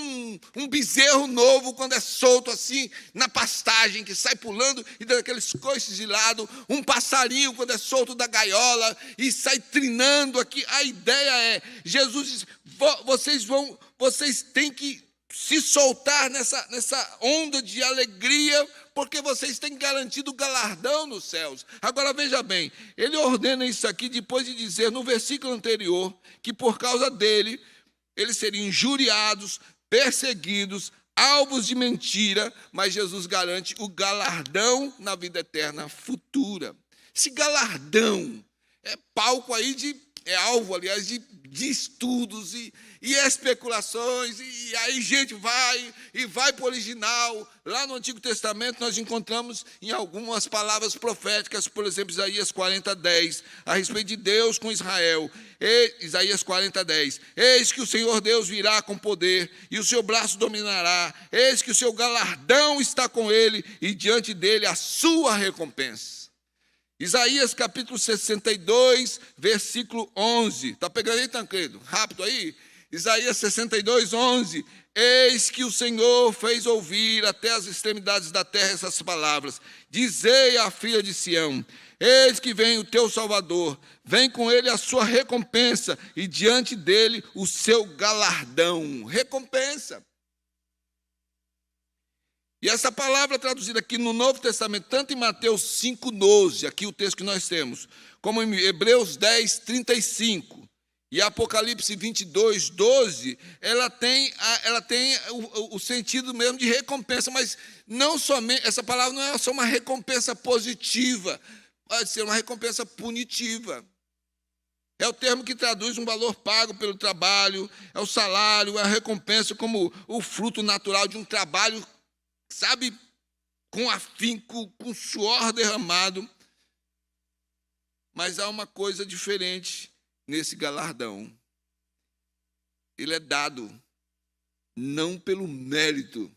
Speaker 2: um bezerro novo quando é solto assim na pastagem, que sai pulando e dando aqueles coices de lado, um passarinho quando é solto da gaiola e sai trinando aqui. A ideia é, Jesus diz, vocês têm que se soltar nessa onda de alegria, porque vocês têm garantido o galardão nos céus. Agora veja bem, ele ordena isso aqui depois de dizer no versículo anterior que por causa dele eles seriam injuriados, perseguidos, alvos de mentira, mas Jesus garante o galardão na vida eterna futura. Esse galardão é palco aí é alvo, aliás, de estudos e especulações, e aí gente vai para o original. Lá no Antigo Testamento nós encontramos em algumas palavras proféticas, por exemplo, Isaías 40:10, a respeito de Deus com Israel. Isaías 40:10, eis que o Senhor Deus virá com poder, e o seu braço dominará, eis que o seu galardão está com ele, e diante dele a sua recompensa. Isaías capítulo 62, versículo 11. Está pegando aí, Tancredo? Rápido aí. Isaías 62, 11. Eis que o Senhor fez ouvir até as extremidades da terra essas palavras. Dizei à filha de Sião, eis que vem o teu Salvador, vem com ele a sua recompensa, e diante dele o seu galardão. Recompensa. E essa palavra traduzida aqui no Novo Testamento, tanto em Mateus 5:12, aqui o texto que nós temos, como em Hebreus 10:35 e Apocalipse 22:12, ela tem o sentido mesmo de recompensa, mas não somente, essa palavra não é só uma recompensa positiva, pode ser uma recompensa punitiva. É o termo que traduz um valor pago pelo trabalho, é o salário, é a recompensa como o fruto natural de um trabalho, sabe, com afinco, com suor derramado. Mas há uma coisa diferente nesse galardão. Ele é dado não pelo mérito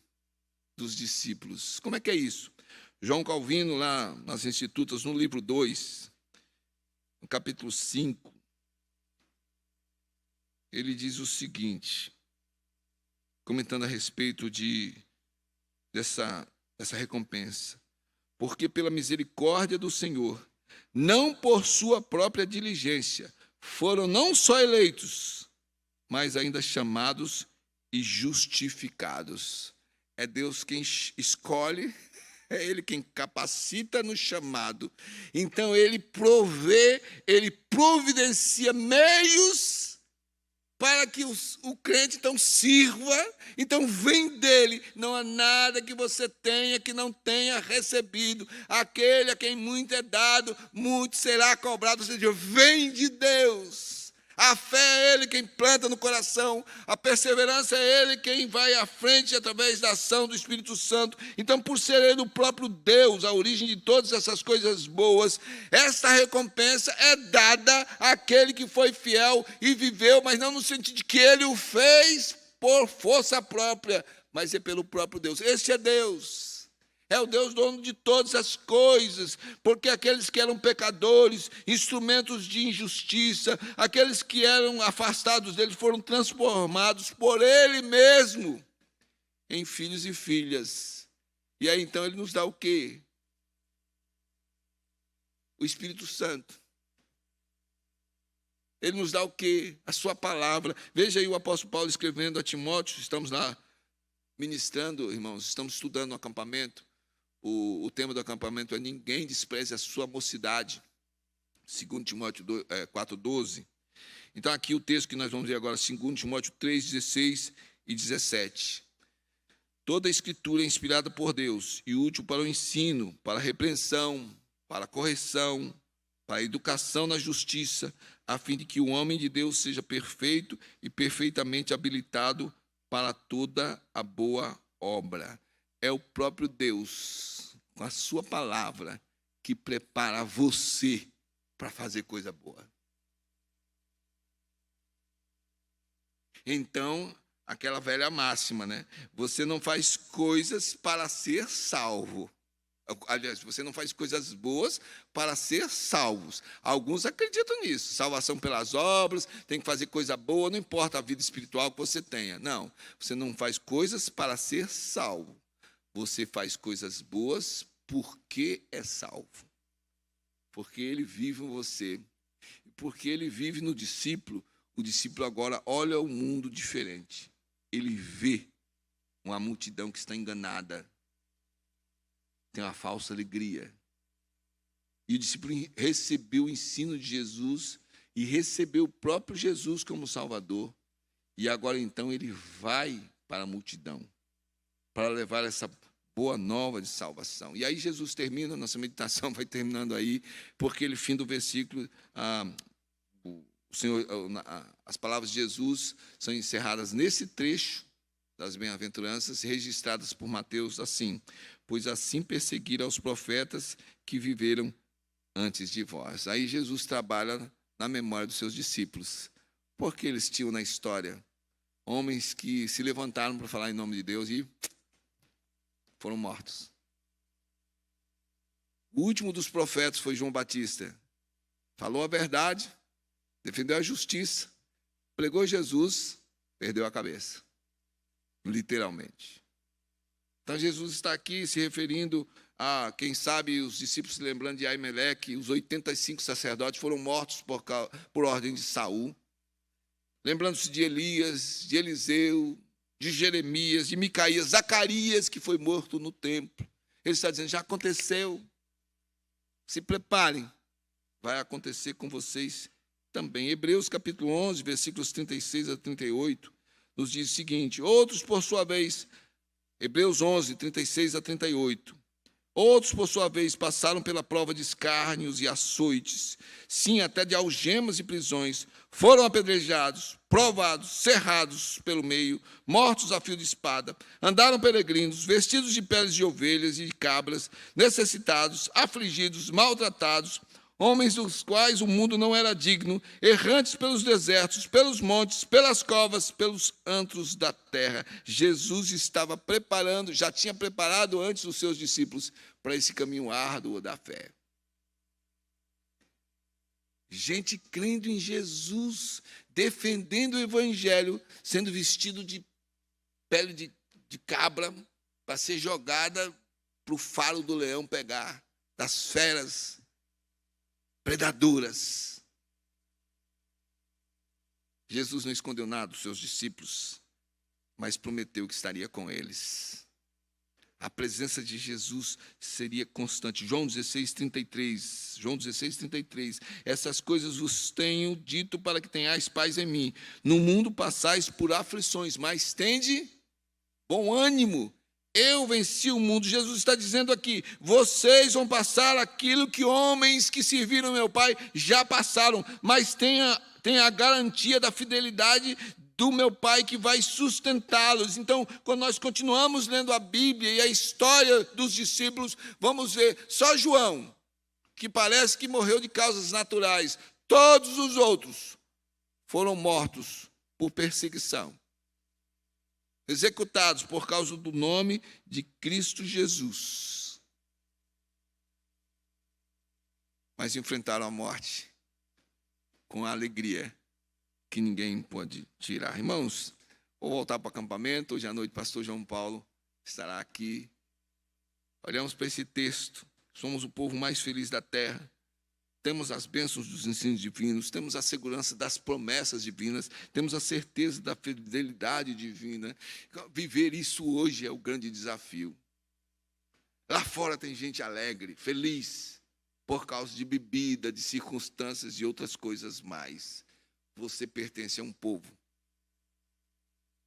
Speaker 2: dos discípulos. Como é que é isso? João Calvino, lá nas Institutas, no livro 2, no capítulo 5, ele diz o seguinte, comentando a respeito dessa recompensa. Porque pela misericórdia do Senhor, não por sua própria diligência, foram não só eleitos, mas ainda chamados e justificados. É Deus quem escolhe, é Ele quem capacita no chamado. Então Ele provê, Ele providencia meios para que o crente, então, sirva. Então, vem dele. Não há nada que você tenha que não tenha recebido. Aquele a quem muito é dado, muito será cobrado. Ou seja, vem de Deus. A fé é Ele quem planta no coração. A perseverança é Ele quem vai à frente através da ação do Espírito Santo. Então, por ser Ele o próprio Deus, a origem de todas essas coisas boas, esta recompensa é dada àquele que foi fiel e viveu, mas não no sentido de que Ele o fez por força própria, mas é pelo próprio Deus. Este é Deus. É o Deus dono de todas as coisas, porque aqueles que eram pecadores, instrumentos de injustiça, aqueles que eram afastados dele, foram transformados por Ele mesmo em filhos e filhas. E aí então Ele nos dá o quê? O Espírito Santo. Ele nos dá o quê? A sua palavra. Veja aí o apóstolo Paulo escrevendo a Timóteo, estamos lá ministrando, irmãos, estamos estudando no acampamento. O tema do acampamento é ninguém despreze a sua mocidade, 2 Timóteo 4,12. Então, aqui o texto que nós vamos ver agora, 2 Timóteo 3, 16 e 17. Toda a Escritura é inspirada por Deus e útil para o ensino, para a repreensão, para a correção, para a educação na justiça, a fim de que o homem de Deus seja perfeito e perfeitamente habilitado para toda a boa obra. É o próprio Deus, com a sua palavra, que prepara você para fazer coisa boa. Então, aquela velha máxima, né? Você não faz coisas para ser salvo. Aliás, você não faz coisas boas para ser salvos. Alguns acreditam nisso. Salvação pelas obras, tem que fazer coisa boa, não importa a vida espiritual que você tenha. Não, você não faz coisas para ser salvo. Você faz coisas boas porque é salvo. Porque Ele vive em você. Porque Ele vive no discípulo, o discípulo agora olha o mundo diferente. Ele vê uma multidão que está enganada. Tem uma falsa alegria. E o discípulo recebeu o ensino de Jesus e recebeu o próprio Jesus como Salvador. E agora, então, ele vai para a multidão para levar essa boa nova de salvação. E aí Jesus termina, nossa meditação vai terminando aí, porque ele fim do versículo, as palavras de Jesus são encerradas nesse trecho das bem-aventuranças, registradas por Mateus assim: pois assim perseguiram os profetas que viveram antes de vós. Aí Jesus trabalha na memória dos seus discípulos, porque eles tinham na história homens que se levantaram para falar em nome de Deus e foram mortos. O último dos profetas foi João Batista. Falou a verdade, defendeu a justiça, pregou Jesus, perdeu a cabeça. Literalmente. Então Jesus está aqui se referindo a, quem sabe, os discípulos se lembrando de Aimeleque, os 85 sacerdotes foram mortos por ordem de Saul. Lembrando-se de Elias, de Eliseu, de Jeremias, de Micaías, Zacarias, que foi morto no templo. Ele está dizendo, já aconteceu. Se preparem, vai acontecer com vocês também. Hebreus capítulo 11, versículos 36 a 38, nos diz o seguinte: outros, por sua vez, Hebreus 11, 36 a 38, outros, por sua vez, passaram pela prova de escárnios e açoites, sim, até de algemas e prisões, foram apedrejados, provados, cerrados pelo meio, mortos a fio de espada, andaram peregrinos, vestidos de peles de ovelhas e de cabras, necessitados, afligidos, maltratados, homens dos quais o mundo não era digno, errantes pelos desertos, pelos montes, pelas covas, pelos antros da terra. Jesus estava preparando, já tinha preparado antes os seus discípulos para esse caminho árduo da fé. Gente crendo em Jesus, defendendo o evangelho, sendo vestido de pele de cabra para ser jogada para o faro do leão pegar, das feras predadoras. Jesus não escondeu nada dos seus discípulos, mas prometeu que estaria com eles. A presença de Jesus seria constante. João 16:33. João 16:33. Essas coisas vos tenho dito para que tenhais paz em mim. No mundo passais por aflições, mas tende bom ânimo. Eu venci o mundo. Jesus está dizendo aqui, vocês vão passar aquilo que homens que serviram meu Pai já passaram, mas tenha a garantia da fidelidade do meu Pai que vai sustentá-los. Então, quando nós continuamos lendo a Bíblia e a história dos discípulos, vamos ver só João, que parece que morreu de causas naturais. Todos os outros foram mortos por perseguição, executados por causa do nome de Cristo Jesus. Mas enfrentaram a morte com a alegria que ninguém pode tirar. Irmãos, vou voltar para o acampamento. Hoje à noite, pastor João Paulo estará aqui. Olhamos para esse texto. Somos o povo mais feliz da terra. Temos as bênçãos dos ensinos divinos, temos a segurança das promessas divinas, temos a certeza da fidelidade divina. Viver isso hoje é o grande desafio. Lá fora tem gente alegre, feliz, por causa de bebida, de circunstâncias e outras coisas mais. Você pertence a um povo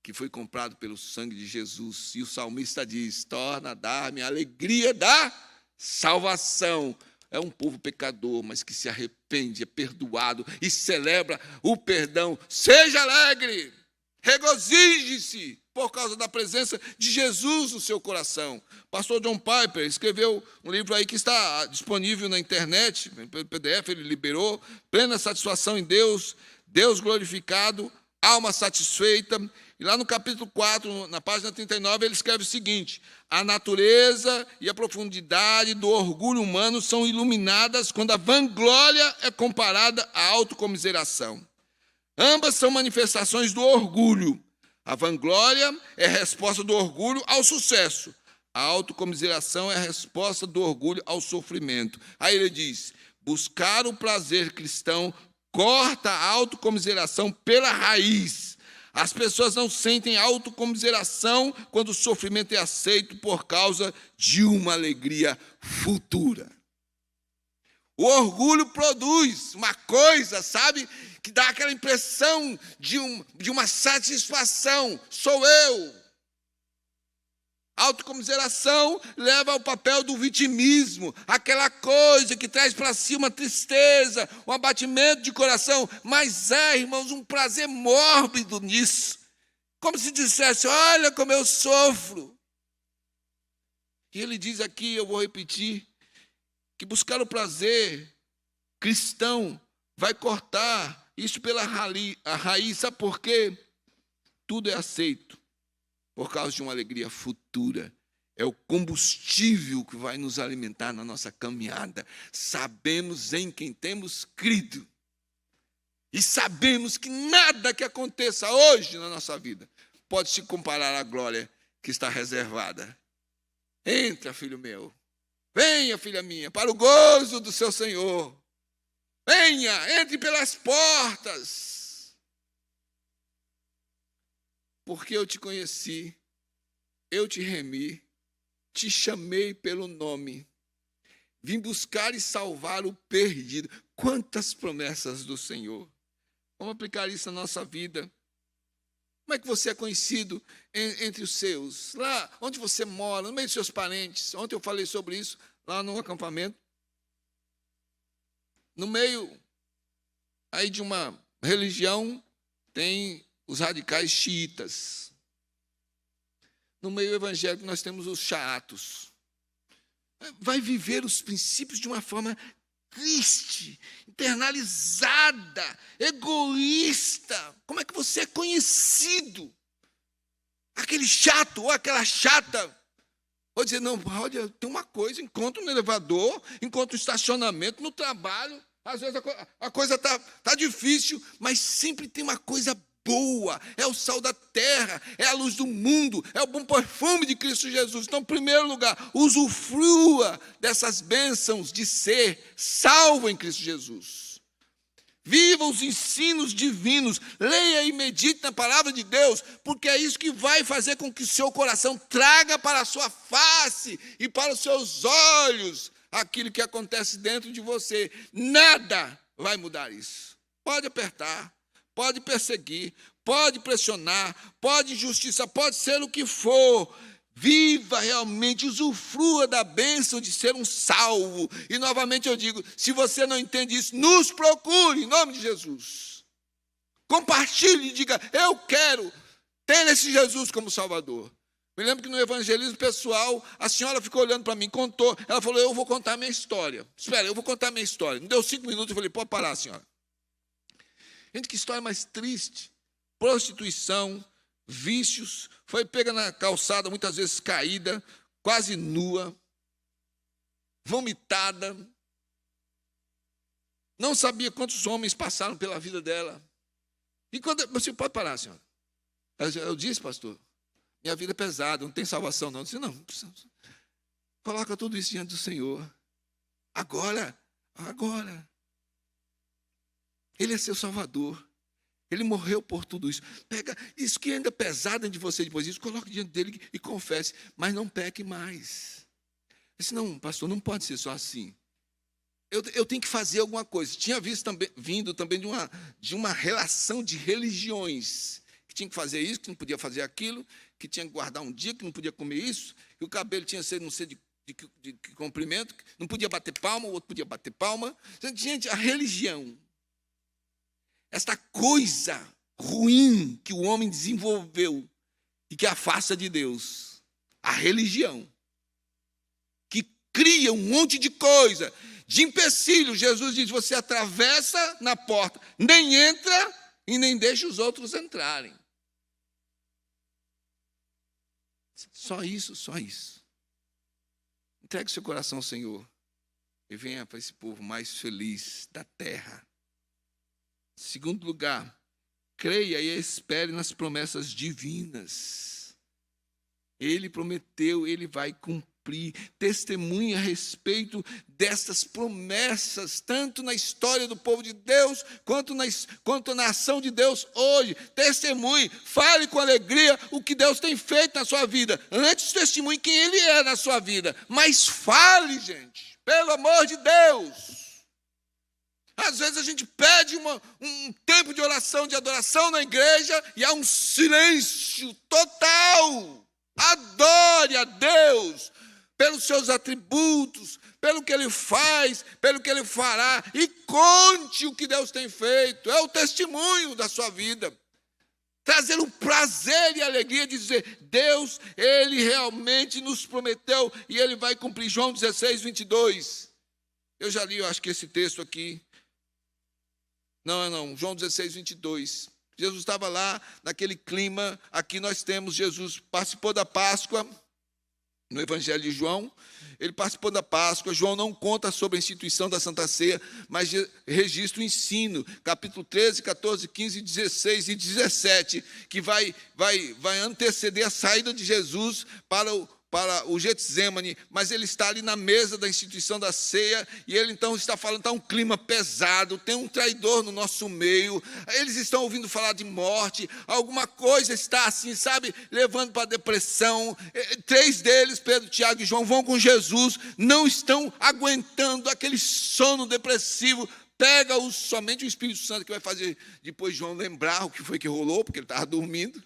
Speaker 2: que foi comprado pelo sangue de Jesus. E o salmista diz, torna a dar-me a alegria da salvação. É um povo pecador, mas que se arrepende, é perdoado e celebra o perdão. Seja alegre, regozije-se por causa da presença de Jesus no seu coração. Pastor John Piper escreveu um livro aí que está disponível na internet, pelo PDF, ele liberou, Plena Satisfação em Deus, Deus glorificado, alma satisfeita. E lá no capítulo 4, na página 39, ele escreve o seguinte, a natureza e a profundidade do orgulho humano são iluminadas quando a vanglória é comparada à autocomiseração. Ambas são manifestações do orgulho. A vanglória é a resposta do orgulho ao sucesso. A autocomiseração é a resposta do orgulho ao sofrimento. Aí ele diz, buscar o prazer cristão corta a autocomiseração pela raiz. As pessoas não sentem autocomiseração quando o sofrimento é aceito por causa de uma alegria futura. O orgulho produz uma coisa, sabe, que dá aquela impressão de uma satisfação. Sou eu. Autocomiseração leva ao papel do vitimismo, aquela coisa que traz para si uma tristeza, um abatimento de coração, mas irmãos, um prazer mórbido nisso. Como se dissesse, olha como eu sofro. E ele diz aqui, eu vou repetir, que buscar o prazer cristão vai cortar isso pela raiz. Sabe por quê? Tudo é aceito por causa de uma alegria futura. É o combustível que vai nos alimentar na nossa caminhada. Sabemos em quem temos crido. E sabemos que nada que aconteça hoje na nossa vida pode se comparar à glória que está reservada. Entra, filho meu. Venha, filha minha, para o gozo do seu Senhor. Venha, entre pelas portas. Porque eu te conheci, eu te remi, te chamei pelo nome, vim buscar e salvar o perdido. Quantas promessas do Senhor. Vamos aplicar isso na nossa vida. Como é que você é conhecido entre os seus? Lá onde você mora, no meio dos seus parentes. Ontem eu falei sobre isso, lá no acampamento. No meio aí de uma religião tem os radicais xiitas. No meio evangélico nós temos os chatos. Vai viver os princípios de uma forma triste, internalizada, egoísta. Como é que você é conhecido? Aquele chato ou aquela chata. Vou dizer, não, olha, tem uma coisa, encontro no elevador, encontro no estacionamento, no trabalho. Às vezes a coisa tá difícil, mas sempre tem uma coisa boa. É o sal da terra, é a luz do mundo, é o bom perfume de Cristo Jesus. Então, em primeiro lugar, usufrua dessas bênçãos de ser salvo em Cristo Jesus. Viva os ensinos divinos, leia e medite na palavra de Deus, porque é isso que vai fazer com que o seu coração traga para a sua face e para os seus olhos aquilo que acontece dentro de você. Nada vai mudar isso. Pode apertar, pode perseguir, pode pressionar, pode injustiça, pode ser o que for. Viva realmente, usufrua da bênção de ser um salvo. E novamente eu digo, se você não entende isso, nos procure, em nome de Jesus. Compartilhe e diga, eu quero ter esse Jesus como Salvador. Me lembro que no evangelismo pessoal, a senhora ficou olhando para mim, contou. Ela falou, eu vou contar a minha história. Espera, eu vou contar a minha história. Não deu 5 minutos, eu falei, pode parar, senhora. Gente, que história mais triste. Prostituição, vícios, foi pega na calçada, muitas vezes caída, quase nua, vomitada. Não sabia quantos homens passaram pela vida dela. E quando você pode parar, senhora. Eu disse, pastor, minha vida é pesada, não tem salvação não. Eu disse, não, coloca tudo isso diante do Senhor. Agora. Ele é seu Salvador. Ele morreu por tudo isso. Pega isso que ainda é pesado dentro de você depois disso, coloque diante dele e confesse, mas não peque mais. Eu disse, não, pastor, não pode ser só assim. Eu tenho que fazer alguma coisa. Tinha vindo também de uma relação de religiões, que tinha que fazer isso, que não podia fazer aquilo, que tinha que guardar um dia, que não podia comer isso, que o cabelo tinha que ser, não sei de comprimento, não podia bater palma, o outro podia bater palma. Gente, a religião, esta coisa ruim que o homem desenvolveu e que afasta de Deus, a religião, que cria um monte de coisa, de empecilho. Jesus diz, você atravessa na porta, nem entra e nem deixa os outros entrarem. Só isso. Entregue seu coração ao Senhor e venha para esse povo mais feliz da terra. Segundo lugar, creia e espere nas promessas divinas. Ele prometeu, ele vai cumprir. Testemunhe a respeito dessas promessas, tanto na história do povo de Deus, quanto na ação de Deus hoje. Testemunhe, fale com alegria o que Deus tem feito na sua vida. Antes, testemunhe quem Ele é na sua vida. Mas fale, gente, pelo amor de Deus. Às vezes a gente pede um tempo de oração, de adoração na igreja e há um silêncio total. Adore a Deus pelos seus atributos, pelo que Ele faz, pelo que Ele fará. E conte o que Deus tem feito. É o testemunho da sua vida. Trazer o prazer e a alegria de dizer, Deus, Ele realmente nos prometeu e Ele vai cumprir. João 16, 22. Eu já li, eu acho que esse texto aqui. Não, João 16, 22. Jesus estava lá, naquele clima. Aqui nós temos, Jesus participou da Páscoa, no Evangelho de João. Ele participou da Páscoa. João não conta sobre a instituição da Santa Ceia, mas registra o ensino. Capítulo 13, 14, 15, 16 e 17, que vai anteceder a saída de Jesus para o Getsêmani, mas ele está ali na mesa da instituição da ceia, e ele então está falando, está um clima pesado, tem um traidor no nosso meio, eles estão ouvindo falar de morte, alguma coisa está assim, sabe, levando para a depressão. 3 deles, Pedro, Tiago e João, vão com Jesus, não estão aguentando aquele sono depressivo. Pega somente o Espírito Santo, que vai fazer depois João lembrar o que foi que rolou, porque ele estava dormindo,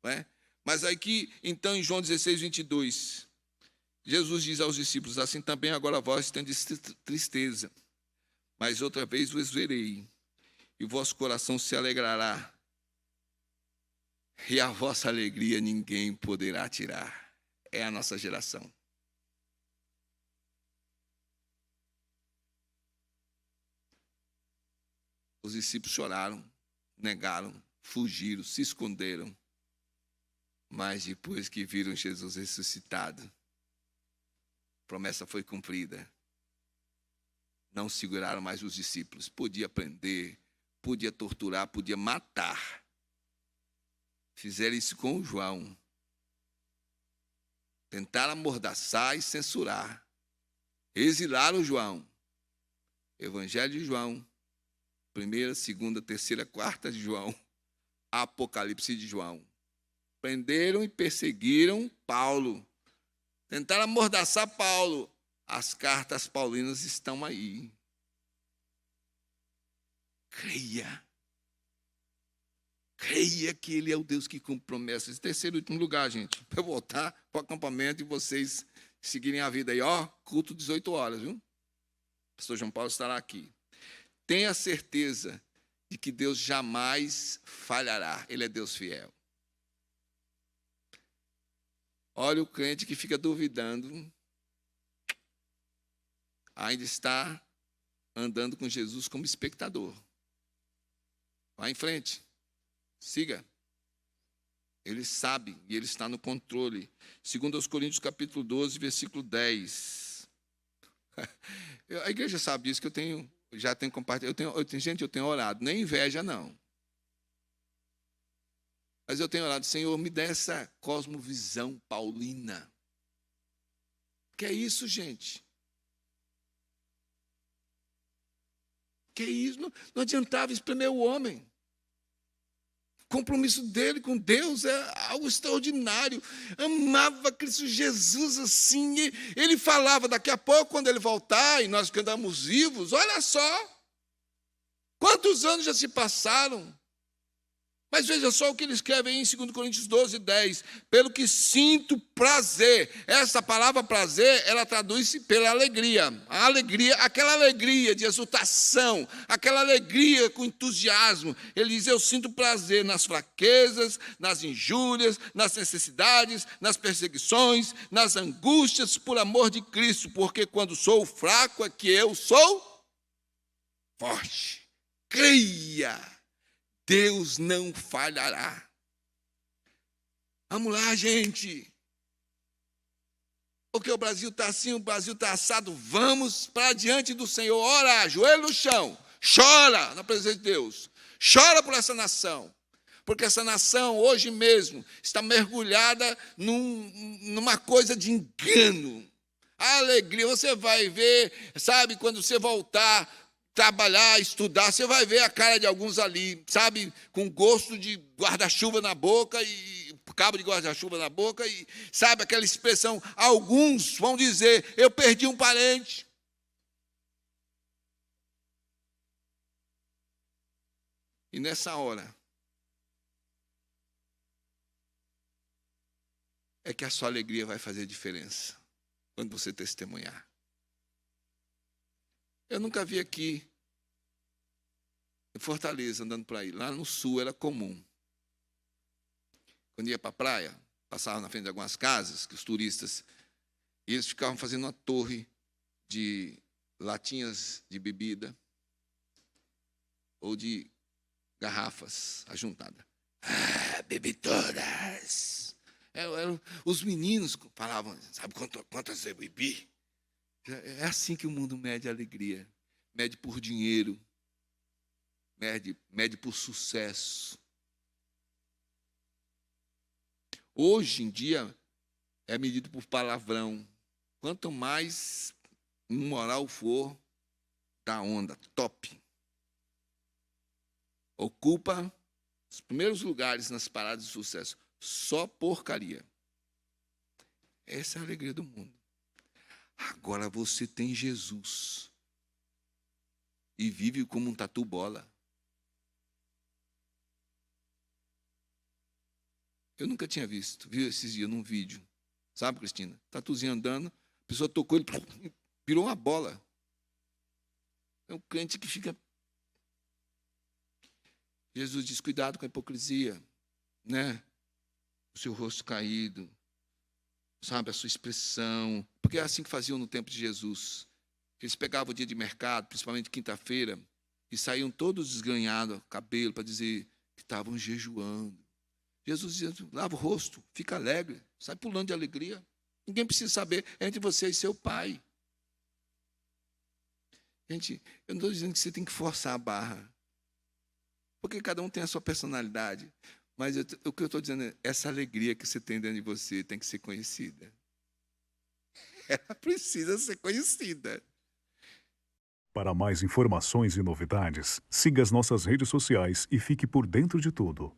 Speaker 2: não é? Mas aqui, então, em João 16, 22, Jesus diz aos discípulos, assim também agora vós tendes tristeza, mas outra vez vos verei, e vosso coração se alegrará, e a vossa alegria ninguém poderá tirar. É a nossa geração. Os discípulos choraram, negaram, fugiram, se esconderam. Mas depois que viram Jesus ressuscitado, a promessa foi cumprida. Não seguraram mais os discípulos. Podia prender, podia torturar, podia matar. Fizeram isso com o João. Tentaram amordaçar e censurar. Exilaram o João. Evangelho de João. 1ª, 2ª, 3ª, 4ª de João. Apocalipse de João. Prenderam e perseguiram Paulo. Tentaram amordaçar Paulo. As cartas paulinas estão aí. Creia. Creia que Ele é o Deus que cumpre promessas. Terceiro e último lugar, gente. Para eu voltar para o acampamento e vocês seguirem a vida aí. Ó, culto 18 horas, viu? O pastor João Paulo estará aqui. Tenha certeza de que Deus jamais falhará. Ele é Deus fiel. Olha o crente que fica duvidando. Ainda está andando com Jesus como espectador. Vá em frente. Siga. Ele sabe e ele está no controle. 2 Coríntios capítulo 12, versículo 10. A igreja sabe disso, que já tenho compartilhado. Eu tenho orado. Nem inveja, não. Mas eu tenho orado, Senhor, me dê essa cosmovisão paulina. Que é isso, gente? Que é isso? Não adiantava espremer o homem. O compromisso dele com Deus é algo extraordinário. Amava Cristo Jesus assim. Ele falava, daqui a pouco, quando ele voltar, e nós que andamos vivos, olha só. Quantos anos já se passaram? Mas veja só o que ele escreve aí em 2 Coríntios 12, 10. Pelo que sinto prazer. Essa palavra prazer, ela traduz-se pela alegria. A alegria, aquela alegria de exultação, aquela alegria com entusiasmo. Ele diz, eu sinto prazer nas fraquezas, nas injúrias, nas necessidades, nas perseguições, nas angústias por amor de Cristo. Porque quando sou fraco é que eu sou forte. Creia. Deus não falhará. Vamos lá, gente. Porque o Brasil está assim, o Brasil está assado. Vamos para diante do Senhor. Ora, joelho no chão. Chora na presença de Deus. Chora por essa nação. Porque essa nação, hoje mesmo, está mergulhada numa coisa de engano. A alegria, você vai ver, sabe, quando você voltar trabalhar, estudar, você vai ver a cara de alguns ali, sabe, com gosto de guarda-chuva na boca e cabo de guarda-chuva na boca e sabe aquela expressão, alguns vão dizer, eu perdi um parente. E nessa hora é que a sua alegria vai fazer diferença quando você testemunhar. Eu nunca vi aqui em Fortaleza, andando por aí. Lá no sul era comum. Quando ia para a praia, passava na frente de algumas casas, que os turistas, e eles ficavam fazendo uma torre de latinhas de bebida ou de garrafas ajuntadas. Bebi todas. Os meninos falavam, sabe quantas eu bebi? É assim que o mundo mede a alegria. Mede por dinheiro. Mede por sucesso. Hoje em dia, é medido por palavrão. Quanto mais imoral for, da onda, top. Ocupa os primeiros lugares nas paradas de sucesso. Só porcaria. Essa é a alegria do mundo. Agora você tem Jesus e vive como um tatu-bola. Eu nunca tinha visto, vi esses dias num vídeo, sabe, Cristina? Tatuzinho andando, a pessoa tocou, ele virou uma bola. É um crente que fica... Jesus diz, cuidado com a hipocrisia, né? o seu rosto caído, sabe, a sua expressão. Porque é assim que faziam no tempo de Jesus. Eles pegavam o dia de mercado, principalmente quinta-feira, e saíam todos desganhados, cabelo, para dizer que estavam jejuando. Jesus dizia, lava o rosto, fica alegre, sai pulando de alegria. Ninguém precisa saber, é entre você e seu pai. Gente, eu não estou dizendo que você tem que forçar a barra, porque cada um tem a sua personalidade. Mas o que eu estou dizendo é, essa alegria que você tem dentro de você tem que ser conhecida. Ela precisa ser conhecida.
Speaker 3: Para mais informações e novidades, siga as nossas redes sociais e fique por dentro de tudo.